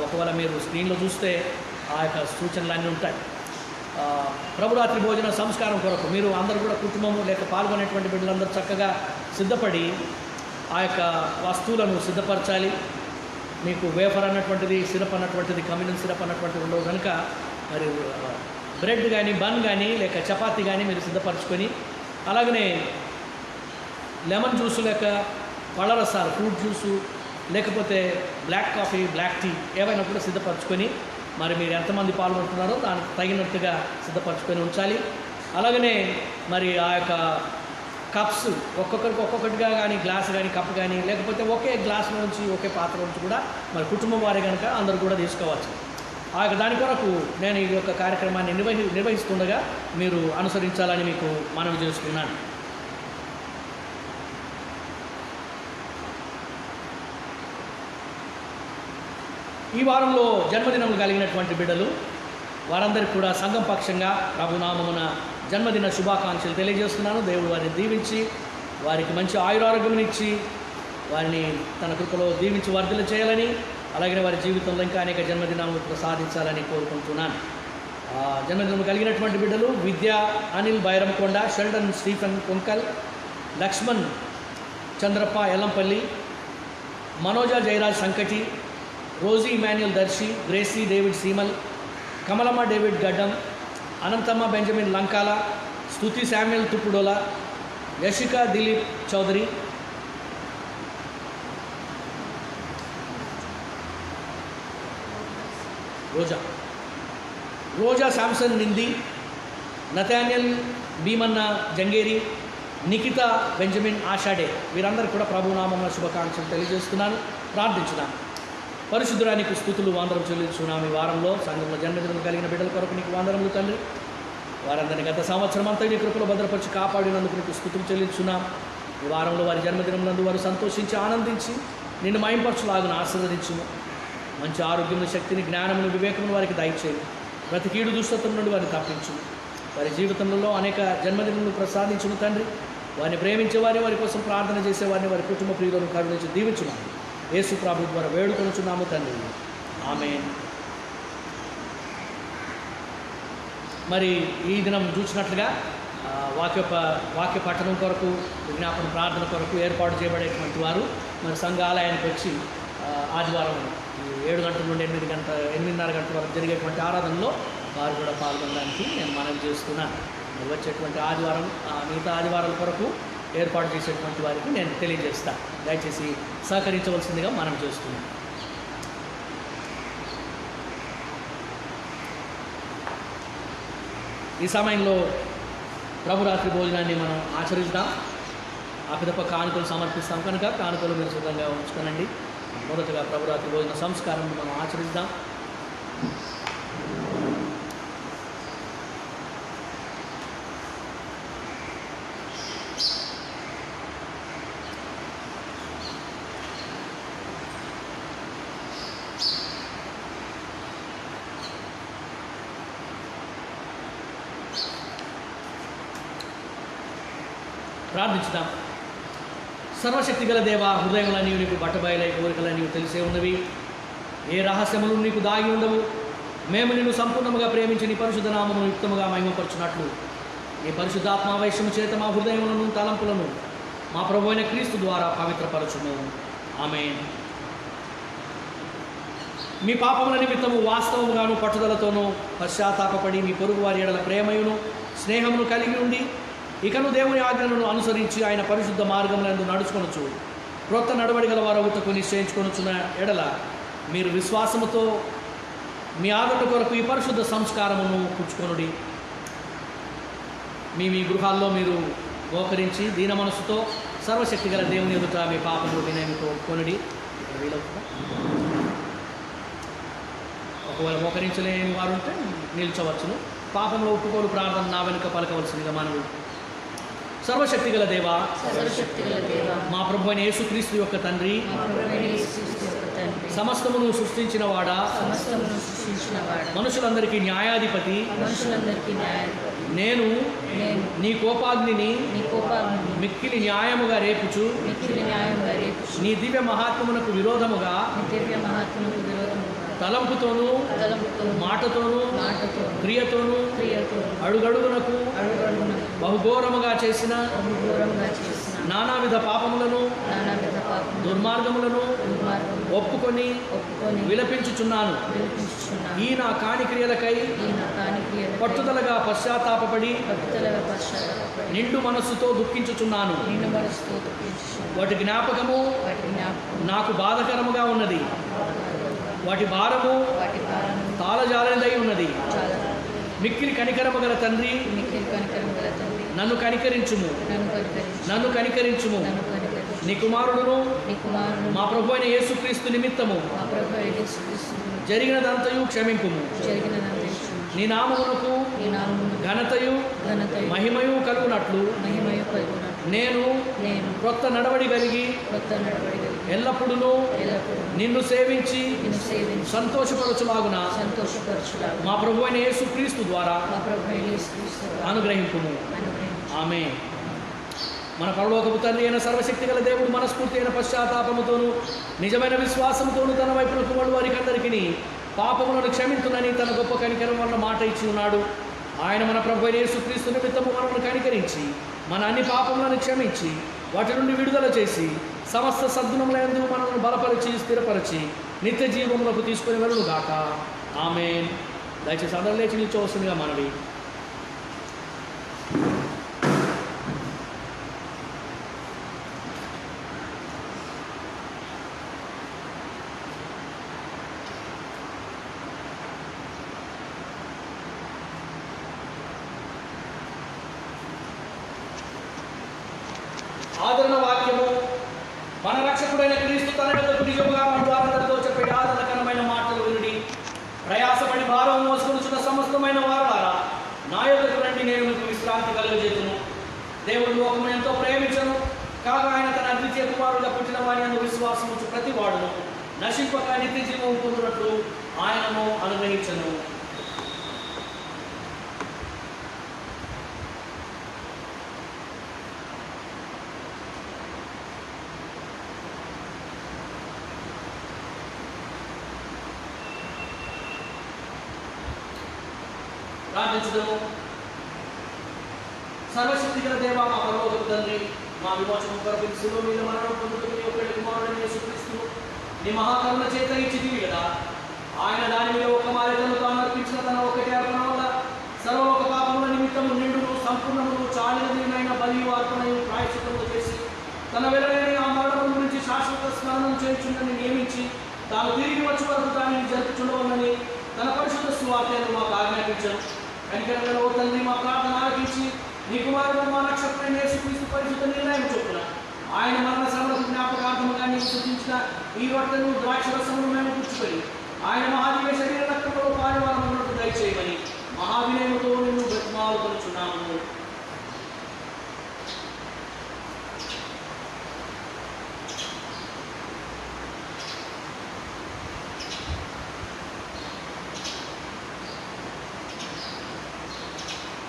ఒకవేళ మీరు స్క్రీన్లో చూస్తే ఆ యొక్క సూచనలన్నీ ఉంటాయి. ప్రభురాత్రి భోజన సంస్కారం కొరకు మీరు అందరూ కూడా కుటుంబము లేక పాల్గొనేటువంటి బిడ్డలందరూ చక్కగా సిద్ధపడి ఆ యొక్క వస్తువులను సిద్ధపరచాలి. మీకు వేఫర్ అన్నటువంటిది, సిరప్ అన్నటువంటిది, కమ్యూనియన్ సిరప్ అన్నటువంటిది ఉండవు కనుక మరి బ్రెడ్ కానీ, బన్ కానీ, లేక చపాతీ కానీ మీరు సిద్ధపరచుకొని, అలాగనే లెమన్ జ్యూసు లేక పళ్ళ రసాలు, ఫ్రూట్ జ్యూసు, లేకపోతే బ్లాక్ కాఫీ, బ్లాక్ టీ ఏవైనా కూడా సిద్ధపరచుకొని మరి మీరు ఎంతమంది పాల్గొంటున్నారో దానికి తగినట్టుగా సిద్ధపరచుకొని ఉంచాలి. అలాగనే మరి ఆ యొక్క కప్స్ ఒక్కొక్కరికి ఒక్కొక్కటిగా కానీ, గ్లాస్ కానీ, కప్ కానీ, లేకపోతే ఒకే గ్లాస్ నుంచి ఒకే పాత్ర నుంచి కూడా మరి కుటుంబం వారి కనుక అందరూ కూడా తీసుకోవచ్చు. ఆ యొక్క దాని కొరకు నేను ఈ యొక్క కార్యక్రమాన్ని నిర్వహిస్తుండగా మీరు అనుసరించాలని మీకు మనవి చేసుకున్నాను. ఈ వారంలో జన్మదినం కలిగినటువంటి బిడ్డలు వారందరికీ కూడా సంఘం పక్షంగా ప్రభునామమున జన్మదిన శుభాకాంక్షలు తెలియజేస్తున్నాను. దేవుడు వారిని దీవించి వారికి మంచి ఆయురారోగ్యమునిచ్చి వారిని తన కృపలో దీవించి వర్ధల చేయాలని, అలాగే వారి జీవితంలో ఇంకా అనేక జన్మదినాలను ప్రసాదించాలని కోరుకుంటున్నాను. జన్మదినం కలిగినటువంటి బిడ్డలు Vidya Anil Bairamkonda, Sheldon Stephen Konkal, Laxman Chandrappa Ellampalli, Manoja Jayaraj Sankati, Rosy Emmanuel Darshi, Gracie David Seemal, Kamalamma David Gaddam, Anantamma Benjamin Lankala, Stuti Samuel Tuppudola, Yashika Dileep Chowdary, Roja Samson Nindi, Nathaniel Bheemanna Jangeri, Nikhita Benjamin Ashade, వీరందరూ కూడా ప్రభునామమున శుభాకాంక్షలు తెలియజేస్తున్నాను. ప్రార్థించున్నాను. పరిశుద్ధురానికి స్తుతులు వందనం చెల్లించున్నాము. ఈ వారంలో సంఘంలో జన్మదినం కలిగిన బిడ్డల కొరకు నీకు వందనములు తండ్రి. వారందరినీ గత సంవత్సరం అంతా నీ కృపలో భద్రపరిచి కాపాడినందుకు నీకు స్తుతులు చెల్లించున్నాం. ఈ వారంలో వారి జన్మదినం నందు వారు సంతోషించి ఆనందించి నిన్ను మహింపరచులాగున ఆశీర్వదించుము. మంచి ఆరోగ్యమును, శక్తిని, జ్ఞానమును, వివేకమును వారికి దయచేయి. ప్రతి కీడు దుష్టత్వం నుండి వారిని తప్పించు. వారి జీవితంలో అనేక జన్మదినములు ప్రసాదించును తండ్రి. వారిని ప్రేమించేవారిని, వారి కోసం ప్రార్థన చేసేవారిని, వారి కుటుంబ ప్రియులను కరుణించి దీవించున్నాము. యేసు ప్రభు ద్వారా వేడుకొనుచున్నాము తండ్రి. ఆమేన్. మరి ఈ దినం చూసినట్లుగా వాక్య పఠనం కొరకు, విజ్ఞాపన ప్రార్థన కొరకు ఏర్పాటు చేయబడేటువంటి వారు మరి సంఘ ఆలయానికి వచ్చి ఆదివారం 7 గంటల నుండి 8:30 గంటల వరకు జరిగేటువంటి ఆరాధనలో వారు కూడా పాల్గొనడానికి నేను మనవి చేస్తున్నాను. మరి వచ్చేటువంటి ఆదివారం మిగతా ఆదివారాల కొరకు ఏర్పాటు చేసేటువంటి వారికి నేను తెలియజేస్తాను. దయచేసి సహకరించవలసిందిగా మనం చేస్తున్నాం. ఈ సమయంలో ప్రభురాత్రి భోజనాన్ని మనం ఆచరిద్దాం. ఆ పిదప కానుకలు సమర్పిస్తాం కనుక కానుకలు మీరు సిద్ధంగా ఉంచుకోనండి. మొదటగా ప్రభురాత్రి భోజన సంస్కారం మనం ఆచరిద్దాం. ప్రార్థించుదాం. సర్వశక్తి గల దేవ, హృదయములన్నీ నీకు బట్టబయలై, కోరికలన్నీ నీకు తెలిసే ఉన్నవి. ఏ రహస్యములు నీకు దాగి ఉండవు. మేము నిన్ను సంపూర్ణముగా ప్రేమించి నీ పరిశుద్ధ నామమును యుక్తముగా మహిమపరచున్నట్లు నీ పరిశుద్ధాత్మావేశము చేత మా హృదయములను, తలంపులను మా ప్రభు అయిన క్రీస్తు ద్వారా పవిత్రపరచును. ఆమేన్. మీ పాపముల నిమిత్తము వాస్తవముగాను పట్టుదలతోనూ పశ్చాత్తాపపడి మీ పొరుగు వారి ఎడల ప్రేమయును స్నేహమును కలిగి ఉండి ఇకను దేవుని ఆజ్ఞలను అనుసరించి ఆయన పరిశుద్ధ మార్గములందు నడుచుకొనొచ్చు క్రొత్త నడవడి గల వారవుటకు నిశ్చయించుకొనుచున్న ఎడల మీరు విశ్వాసముతో మీ ఆదరణ కొరకు ఈ పరిశుద్ధ సంస్కారమును పుచ్చుకొనుడి. మీ గృహాల్లో మీరు మోకరించి దీన మనసుతో సర్వశక్తి గల దేవుని ఎదుట మీ పాపములు వినయముతో ఒప్పుకొనుడి. వీలవుతుందా? ఒకవేళ మోకరించలేని వారు ఉంటే నిల్చవచ్చును. పాపంలో ఒప్పుకోలు ప్రార్థన నా వెనుక పలకవలసిందిగా మనము. సర్వశక్తి గల దేవా, మా ప్రభు అయిన యేసుక్రీస్తు యొక్క తండ్రి, సమస్తమును సృష్టించిన వాడా, మనుషులందరికీ న్యాయాధిపతి, నేను నీ కోపాగ్నిని మిక్కిలి న్యాయముగా రేపుచు నీ దివ్య మహాత్మమునకు విరోధముగా తలంపుతోనూ మాటతోనూ క్రియతోనూ అడుగడుగునకు బహుఘోరముగా చేసిన నానావిధ పాపములను దుర్మార్గములను ఒప్పుకొని విలపించుచున్నాను. ఈ నా కాని క్రియలకై పట్టుదలగా పశ్చాత్తాపపడి నిండు మనస్సుతో దుఃఖించుచున్నాను. వాటి జ్ఞాపకము నాకు బాధకరముగా ఉన్నది. వాటి భారము తాళజాలనిదై ఉన్నది. మిక్కిలి కనికరము గల తండ్రి, నన్ను కనికరించుము, నన్ను కనికరించుము. నీ కుమారుడును మా ప్రభు అయిన యేసుక్రీస్తు నిమిత్తము జరిగినదంతయు క్షమింపుము. నీ నామమునకు ఘనతయు మహిమయు కలుగునట్లు నేను క్రొత్త నడవడి కలిగి ఎల్లప్పుడూ ఎల్లప్పుడూ నిన్ను సేవించి నిన్ను సేవించి సంతోషపరచులాగున సంతోషపరచులాగు మా ప్రభు అయిన యేసుక్రీస్తు ద్వారా మా ప్రభువైన యేసుక్రీస్తు ద్వారా అనుగ్రహింపుము. అనుగ్రహించు. ఆమె మన పరలోకపు తండ్రి అయిన సర్వశక్తి గల దేవుడు మనస్ఫూర్తి అయిన పశ్చాత్తాపముతోను నిజమైన విశ్వాసముతోను తన వైపునకు వడు వారికి అందరికీ పాపములను క్షమించునని తన గొప్ప కనికరం వల్ల మాట ఇచ్చి ఉన్నాడు. ఆయన మన ప్రభు అయిన యేసుక్రీస్తు నిమిత్తము మనల్ని కనికరించి మన అన్ని పాపములను క్షమించి వాటి నుండి విడుదల చేసి సమస్త సద్గుణములందు మనల్ని బలపరిచి స్థిరపరిచి నిత్య జీవములకు తీసుకొని వెళ్ళును గాక. ఆమేన్. దయచేసి అందరూ లేచి నిల్చోవలసిందిగా మనవి. ఆదరణ వాక్యము. మన రక్షకుడైన క్రీస్తు తన యొద్దకు నిజముగా మన వారందరితో చెప్పే ఆదరణకరమైన మాటలు వినుడి. ప్రయాసపడి భారం మోసుకొనుచున్న సమస్తమైన వారులారా, నా యొద్దకు రండి, నేను మీకు విశ్రాంతి కలుగజేతును. దేవుడు లోకమును ఎంతో ప్రేమించను, కాగా ఆయన తన అద్వితీయ కుమారుడుగా పుట్టిన వాని యందు విశ్వాసముంచు ప్రతి వాడును నశింపక నిత్య జీవం పొందునట్లు ఆయనను అనుగ్రహించను. ప్రార్థించుదాము. సర్వశక్తి గల దేవా, మా పరలోకపు తండ్రి, మా విమోచనం కొరకు శిలువ మీద మరణం పొందుటకు నీ ఒక్కడి కుమారుడైన యేసుక్రీస్తును నీ మహాకరుణ చేత ఇచ్చితివి కదా. ఆయన దాని మీద ఒక మారితను తాను అర్పించిన తన ఒకటి అర్పణ వల్ల సర్వలోక పాపముల నిమిత్తము నిండును సంపూర్ణమును చాలినదినైన బలియు అర్పణయు ప్రాయశ్చిత్తము చేసి తన వెలలేని ఆ మరణం గురించి శాశ్వత స్మరణం చేయుచుండని నియమించి తాను తిరిగి వచ్చే వరకు దానిని జరుపుచుండవలని తన పరిశుద్ధ సువార్తను మాకు ఆజ్ఞాపించను. కనికరంగా ఓ తండ్రి, మా ప్రార్థన ఆలకించి నీ కుమారుడు మా రక్షకుడైన యేసుక్రీస్తు పరిశుద్ధ నిర్ణయం చొప్పున ఆయన మరణ శ్రమలకు జ్ఞాపకార్థముగా నీకు సూచించిన ఈ రొట్టెను ద్రాక్షరసమును మేము పుచ్చుకొని ఆయన మహాదివ్య శరీర రక్తంలో పాలువారమున్నట్టు దయచేయమని మహావినయముతో నిన్ను బ్రతిమాలుకొనుచున్నాము.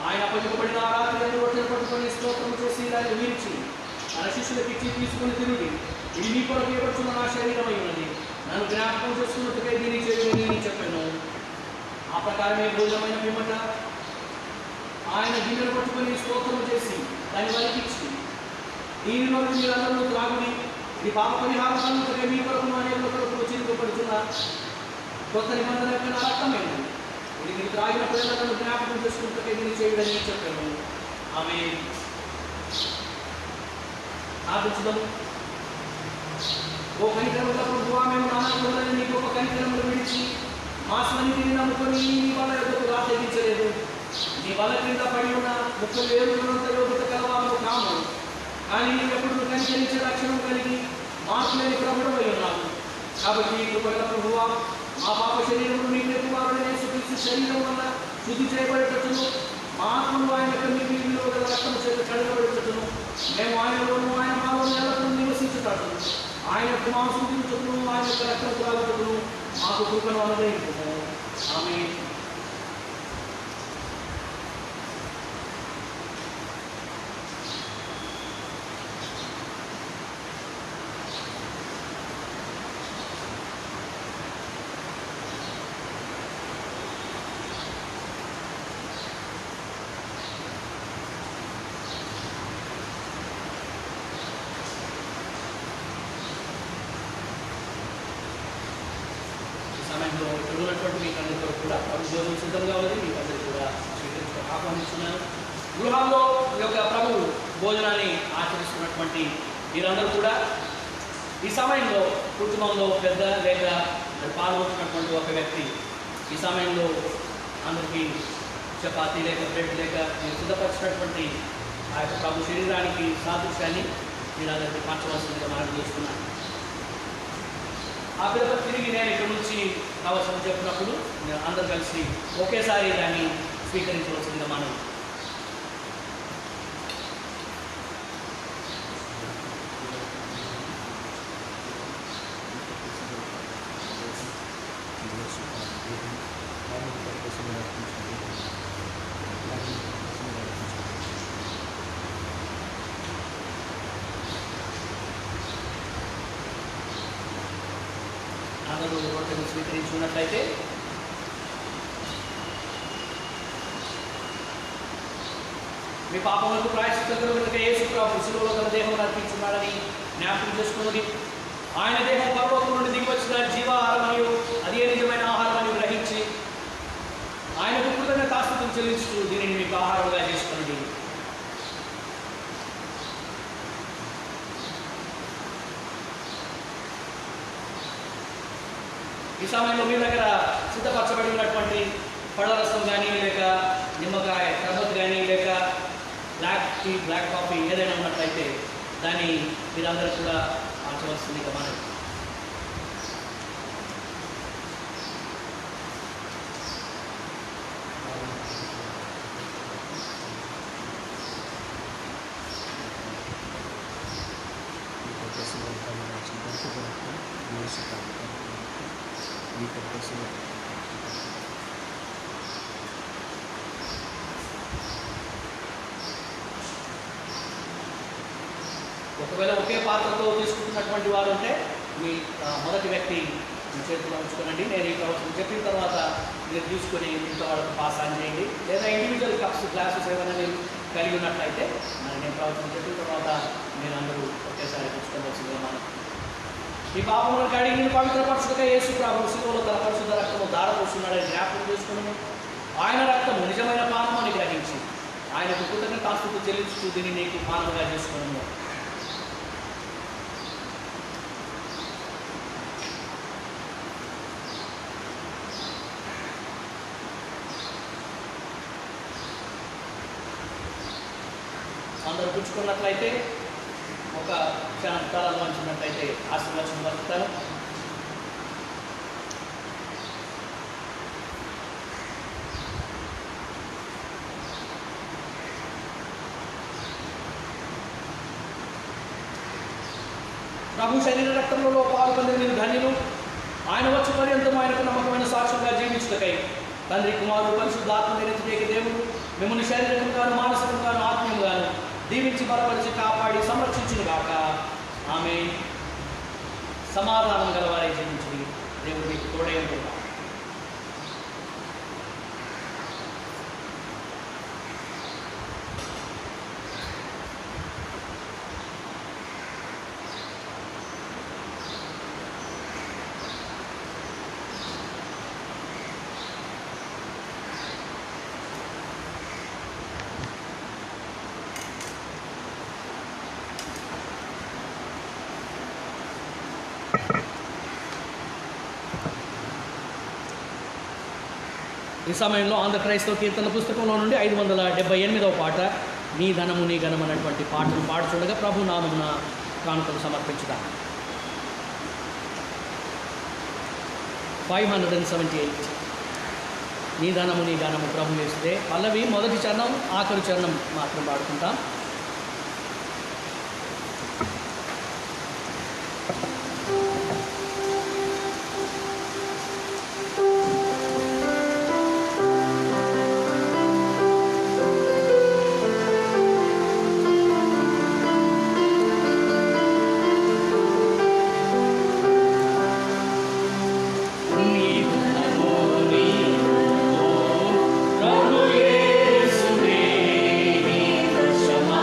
ఆయన పలుకుబడిన రాత్రి రొట్టెలు పట్టుకొని స్తోత్రము చేసి దాన్ని వీర్చి తన శిష్యులకు ఇచ్చి తీసుకుని తిరిగి, ఇది మీ కొరకు ఇవ్వచ్చున్న నా శరీరమై ఉన్నది, నన్ను జ్ఞాపకం చేసుకున్నట్టుగా దీన్ని చేయని చెప్పాను. ఆ ప్రకారమే భోజనమైన పిమ్మట ఆయన గిన్నెలు పట్టుకొని స్తోత్రము చేసి దాన్ని వలికిచ్చి, దీనిలో మీరందరూ త్రాగుడి, ఇది పాప పరిహారం కలుగుతుంది, మీ కొరకు అనేక కొరకు చిరుకపడుతున్న కొత్త నిబంధన యొక్క నా రక్తమైనది, ఇది మీరు త్రాగినప్పుడల్లా నన్ను జ్ఞాపకం చేసుకుంటే దీన్ని చేయడని చెప్పాను. ఆమె ఆలోచిద్దాము. ఓ కనికరముల ప్రభువా, మేము నామకులని నీ గొప్ప కనికరములు విడిచి మా స్వనిధిని నమ్ముకొని నీ వల్ల ఎదుగు తెగించలేదు. నీ వల్ల క్రింద పడి ఉన్న 30 ఏళ్ళున్నంత యోగ్యత కలవాము కాము, కానీ నీవెప్పుడు కనికరించే లక్షణం కలిగి మార్పు లేని ప్రభుడవై ఉన్నావు. కాబట్టి కృపగల ప్రభువా, మా పాప శరీరము నీ కుమారుడైన యేసుక్రీస్తు శరీరం వల్ల శుద్ధి చేయబడేటట్టును, మా ఆత్మను ఆయన కన్నీటిలో గల రక్తము చేత కడగబడేటట్టును, మేము ఆయనలోను ఆయన మాలోను ఎల్లప్పుడూ నివసించుతాడు. ఆయన యొక్క మాంసం తిరుగుతును, ఆయన యొక్క రక్తం త్రాగుటకును మాకు కృపను అనుగ్రహించుము. ఆమేన్. సమయంలో ఎదుగునటువంటి మీకు అందరితో కూడా భోజనం సిద్ధంగా ఉంది, మీకు అందరికీ కూడా ఆహ్వానిస్తున్నాను. గృహాల్లో ఈ యొక్క ప్రభు భోజనాన్ని ఆచరిస్తున్నటువంటి మీరందరూ కూడా ఈ సమయంలో కుటుంబంలో పెద్ద లేక పాల్గొంటున్నటువంటి ఒక వ్యక్తి ఈ సమయంలో అందరికీ చపాతీ లేక బ్రెడ్ లేక మీరు సిద్ధపరిచినటువంటి ఆ యొక్క ప్రభు శరీరానికి సాదృశ్యాన్ని మీరందరికీ పంచవలసిందిగా మనం చేస్తున్నాను. ఆ పిల్లలు తిరిగి నేను ఇక్కడ నుంచి కావాల్సిన చెప్పినప్పుడు అందరూ కలిసి ఒకేసారి దాన్ని స్వీకరించవలసిందిగా మనం. అందరూ రొట్టెను స్వీకరించుకున్నట్లయితే మీ పాపములకు ప్రాయశ్చిత్తం కలుగుటకై యేసు ప్రభు శిలువలో తన దేహం అర్పించున్నాడని జ్ఞాపకం చేసుకున్నది. ఆయన దేహం పరలోకం నుండి దిగి వచ్చిన జీవాహారం మరియు అదే నిజమైన ఆహారం అని గ్రహించి ఆయనకు కృతజ్ఞతాస్తుతులు చెల్లిస్తూ దీనిని మీకు ఆహారంగా చేసుకున్నది. ఈ సమయంలో మీ దగ్గర సిద్ధపరచబడి ఉన్నటువంటి పళ్ళ రసం కానీ, లేక నిమ్మకాయ షర్బత్ కానీ, లేక బ్లాక్ టీ, బ్లాక్ కాఫీ ఏదైనా ఉన్నట్లయితే దాన్ని మీరందరూ కూడా మార్చవలసిందిగా మనం. ఒకవేళ ఒకే పాత్రతో తీసుకుంటున్నటువంటి వారు ఉంటే మీ మొదటి వ్యక్తి మీ చేతిలో ఉంచుకోనండి. నేను ఈ ప్రవచనం చెప్పిన తర్వాత మీరు తీసుకొని ఇంట్లో వాళ్ళకి పాస్ ఆన్ చేయండి. లేదా ఇండివిజువల్ కప్స్, గ్లాసెస్ ఏమైనా మీరు కలిగి ఉన్నట్లయితే మరి నేను ప్రవచనం చెప్పిన తర్వాత మీరు అందరూ ఒకేసారి పుచ్చుకోవాల్సిందిగా మనం. ఈ పాపములను కడిగి నేను పవిత్రపరచుటకై యేసు ప్రభు శిలువలో తన పరిశుద్ధ రక్తము ధారపోస్తున్నాడని జ్ఞాపకం చేసుకుని ఆయన రక్తము నిజమైన పానము అని గ్రహించి ఆయనకు కృతజ్ఞతాస్తుతులు చెల్లించుతూ దీన్ని నీకు పానముగా చేసుకున్నాము. అందరూ పుచ్చుకున్నట్లయితే ఒక క్షణం తలలు వంచినట్లయితే ఆశీర్వచనం పలుకుతాను. ప్రభు శరీర రక్తములలో పాల్పొందిన మీరు ధన్యులు. ఆయన వచ్చి పర్యంతం ఆయనకు నమ్మకమైన సాక్షులుగా జీవించుటకై తండ్రి, కుమారుడు, పరిశుద్ధాత్మ నిరంతరేక దేవుడు మిమ్మల్ని శారీరకంగాను, మానసికంగాను, ఆత్మీయంగాను దీవించి బలపరిచి కాపాడి సంరక్షించును గాక. ఆమె సమాధానం గలవారై జీవించి దేవుడికి తోడై ఉంటున్నాం. ఈ సమయంలో ఆంధ్ర క్రైస్తవ కీర్తన పుస్తకంలో నుండి 578వ పాట నీ ధనము నీ ఘనం అనేటువంటి పాటను పాడుతుండగా ప్రభు నామమున కానుకలు సమర్పించుదాం. 578 నీ ధనము నీ ఘనము ప్రభు వేస్తే పల్లవి మొదటి చరణం, ఆఖరి చరణం మాత్రం పాడుకుంటాం. Shama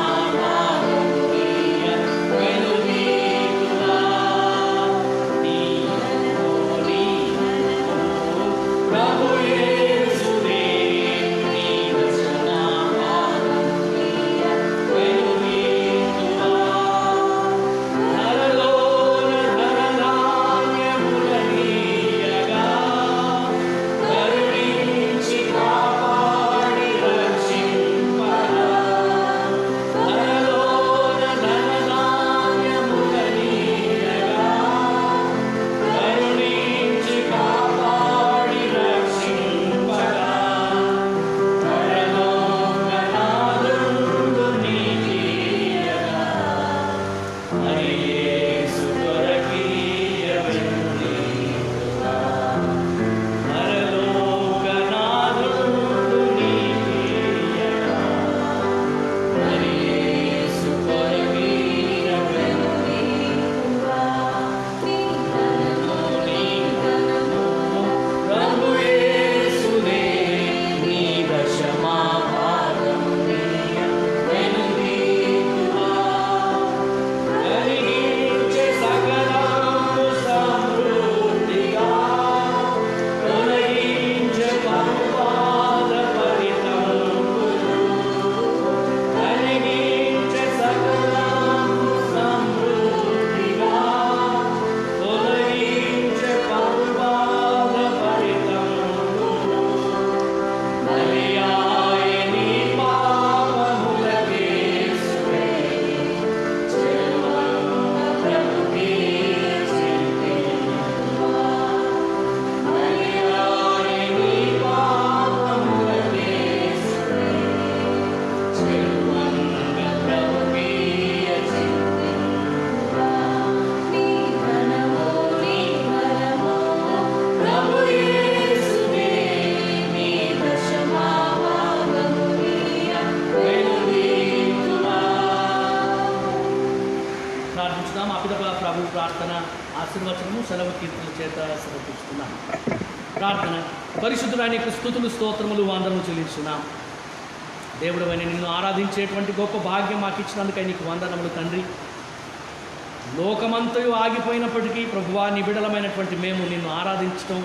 కీర్తనల చేత సమర్పిస్తున్నాం. ప్రార్థన. పరిశుద్ధుడా, నీకు స్తుతులు స్తోత్రములు వందనము చెల్లిస్తున్నాం. దేవుడు అని నిన్ను ఆరాధించేటువంటి గొప్ప భాగ్యం మాకు ఇచ్చినందుకై నీకు వందనములు తండ్రి. లోకమంతయు ఆగిపోయినప్పటికీ ప్రభువా, నిబిడలమైనటువంటి మేము నిన్ను ఆరాధించడం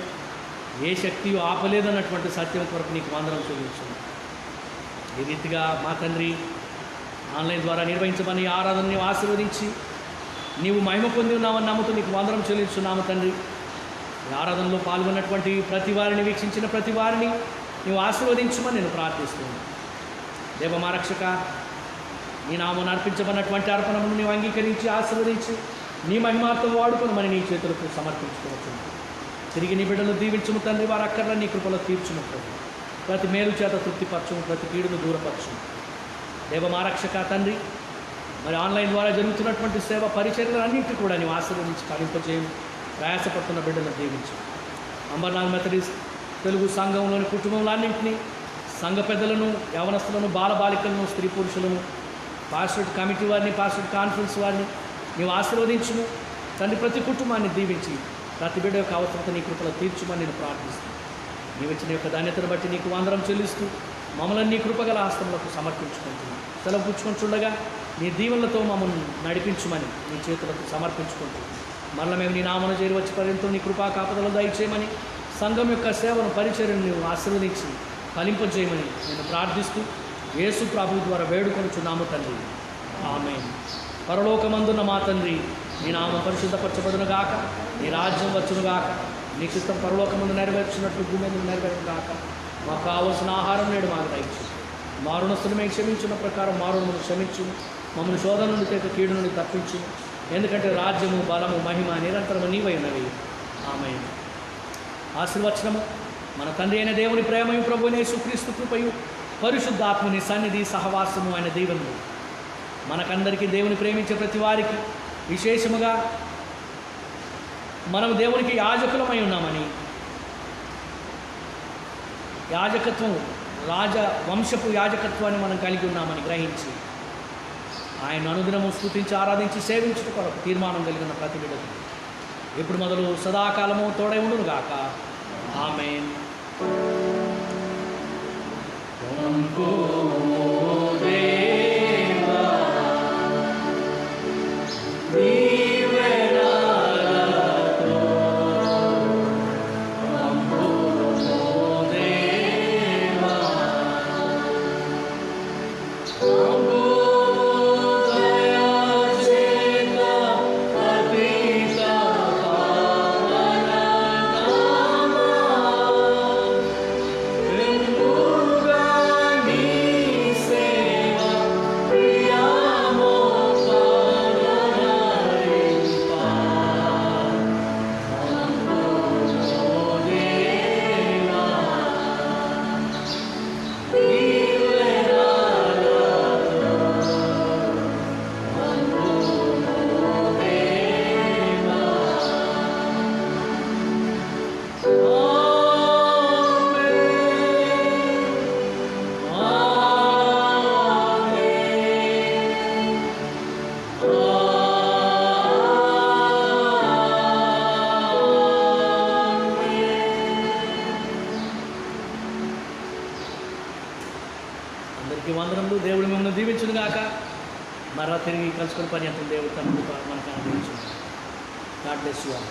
ఏ శక్తియు ఆపలేదన్నటువంటి సత్యం కొరకు నీకు వందనం చెల్లిస్తున్నాం. ఈ రీతిగా మా తండ్రి ఆన్లైన్ ద్వారా నిర్వహించమని ఆరాధన నీవు ఆశీర్వదించి నీవు మహిమ పొంది ఉన్నామని నమ్ముతూ నీకు వందనం చెల్లిస్తున్నాము తండ్రి. ఈ ఆరాధనలో పాల్గొన్నటువంటి ప్రతి వారిని, వీక్షించిన ప్రతి వారిని నీవు ఆశీర్వదించమని నేను ప్రార్థిస్తున్నాను. దేవ మా రక్షక, నీ నామం అర్పించబడినటువంటి అర్పణను నీవు అంగీకరించి ఆశీర్వదించి నీ మహిమార్థం వాడుకొనమని నీ చేతులకు సమర్పించుకోవచ్చు. తిరిగి నీ బిడ్డలు దీవించుము తండ్రి. వారి అక్కర్ల నీ కృపలో తీర్చుము ప్రభు. ప్రతి మేలు చేత తృప్తిపరచుము, ప్రతి కీడును దూరపరచుము. దేవ మా రక్షక తండ్రి, మరి ఆన్లైన్ ద్వారా జరుగుతున్నటువంటి సేవ పరిచర్యలన్నింటినీ కూడా నీవు ఆశీర్వదించి ఫలింపజేయము. ప్రయాసపడుతున్న బిడ్డలను దీవించు. అంబర్నాథ్ మెథడిస్ట్ తెలుగు సంఘంలోని కుటుంబాలన్నింటినీ, సంఘ పెద్దలను, యవనస్తులను, బాలబాలికలను, స్త్రీ పురుషులను, పాస్టరేట్ కమిటీ వారిని, పాస్టరేట్ కాన్ఫరెన్స్ వారిని నీవు ఆశీర్వదించుము తండ్రి. ప్రతి కుటుంబాన్ని దీవించి ప్రతి బిడ్డ యొక్క అవసరత నీ కృపలో తీర్చుమని నేను ప్రార్థిస్తున్నాను. నీవు ఇచ్చిన యొక్క ధాన్యతను బట్టి నీకు వందనం చెల్లిస్తూ మమ్మల్ని నీ కృపగల హస్తములకు సమర్పించుకుంటున్నాం. సెలవు పుచ్చుకుంటుండగా నీ దీవెనలతో మమ్మల్ని నడిపించుమని నీ చేతులకు సమర్పించుకుంటున్నాం. మరలా మేము నీ నామను చేరి వచ్చి పర్యంతం నీ కృపా కాపదలు దయచేయమని, సంఘం యొక్క సేవను, పరిచర్యను నీవు ఆశీర్వదించి ఫలింపజేయమని నేను ప్రార్థిస్తూ యేసు ప్రభువు ద్వారా వేడుకొనుచున్నాము తండ్రి. ఆమేన్. పరలోకమందున్న మా తండ్రి, నీ నామం పరిశుద్ధపరచబడునుగాక, నీ రాజ్యం వచ్చునుగాక, నీ చిత్తం పరలోకమందు నెరవేర్చినట్లు భూమి మీద నెరవేరుగాక. మాకు కావలసిన ఆహారం నేడు మాకు దయచు. మారుణస్తులు మేము క్షమించిన ప్రకారం మారుణను క్షమించు. మమ్మల్ని శోధన నుండి తెక కీడు నుండి తప్పించు. ఎందుకంటే రాజ్యము, బలము, మహిమ నిరంతరము నీవై ఉన్నవి. ఆమేన్. ఆశీర్వచనము మన తండ్రి అయిన దేవుని ప్రేమయు, ప్రభువైన యేసుక్రీస్తు కృపయు, పరిశుద్ధాత్మని సన్నిధి సహవాసము అయిన దేవుని మనకందరికీ, దేవుని ప్రేమించే ప్రతి వారికి, విశేషముగా మనం దేవునికి యాజకులమై ఉన్నామని, యాజకత్వం వంశపు యాజకత్వాన్ని మనం కలిగి ఉన్నామని గ్రహించి ఆయన అనుదినము స్తుతించి ఆరాధించి సేవించుట కొరకు తీర్మానం కలిగిన ప్రతి బిడ్డకు ఇప్పుడు మొదలు సదాకాలము తోడై ఉండును గాక. ఆమేన్. అందరికీ వందనములు. దేవుడు మిమ్మల్ని దీవించును గాక. మరలా తిరిగి కలుసుకుని పర్యంతం దేవుడు తన కృప మనకు అనుగ్రహించును. God bless you all.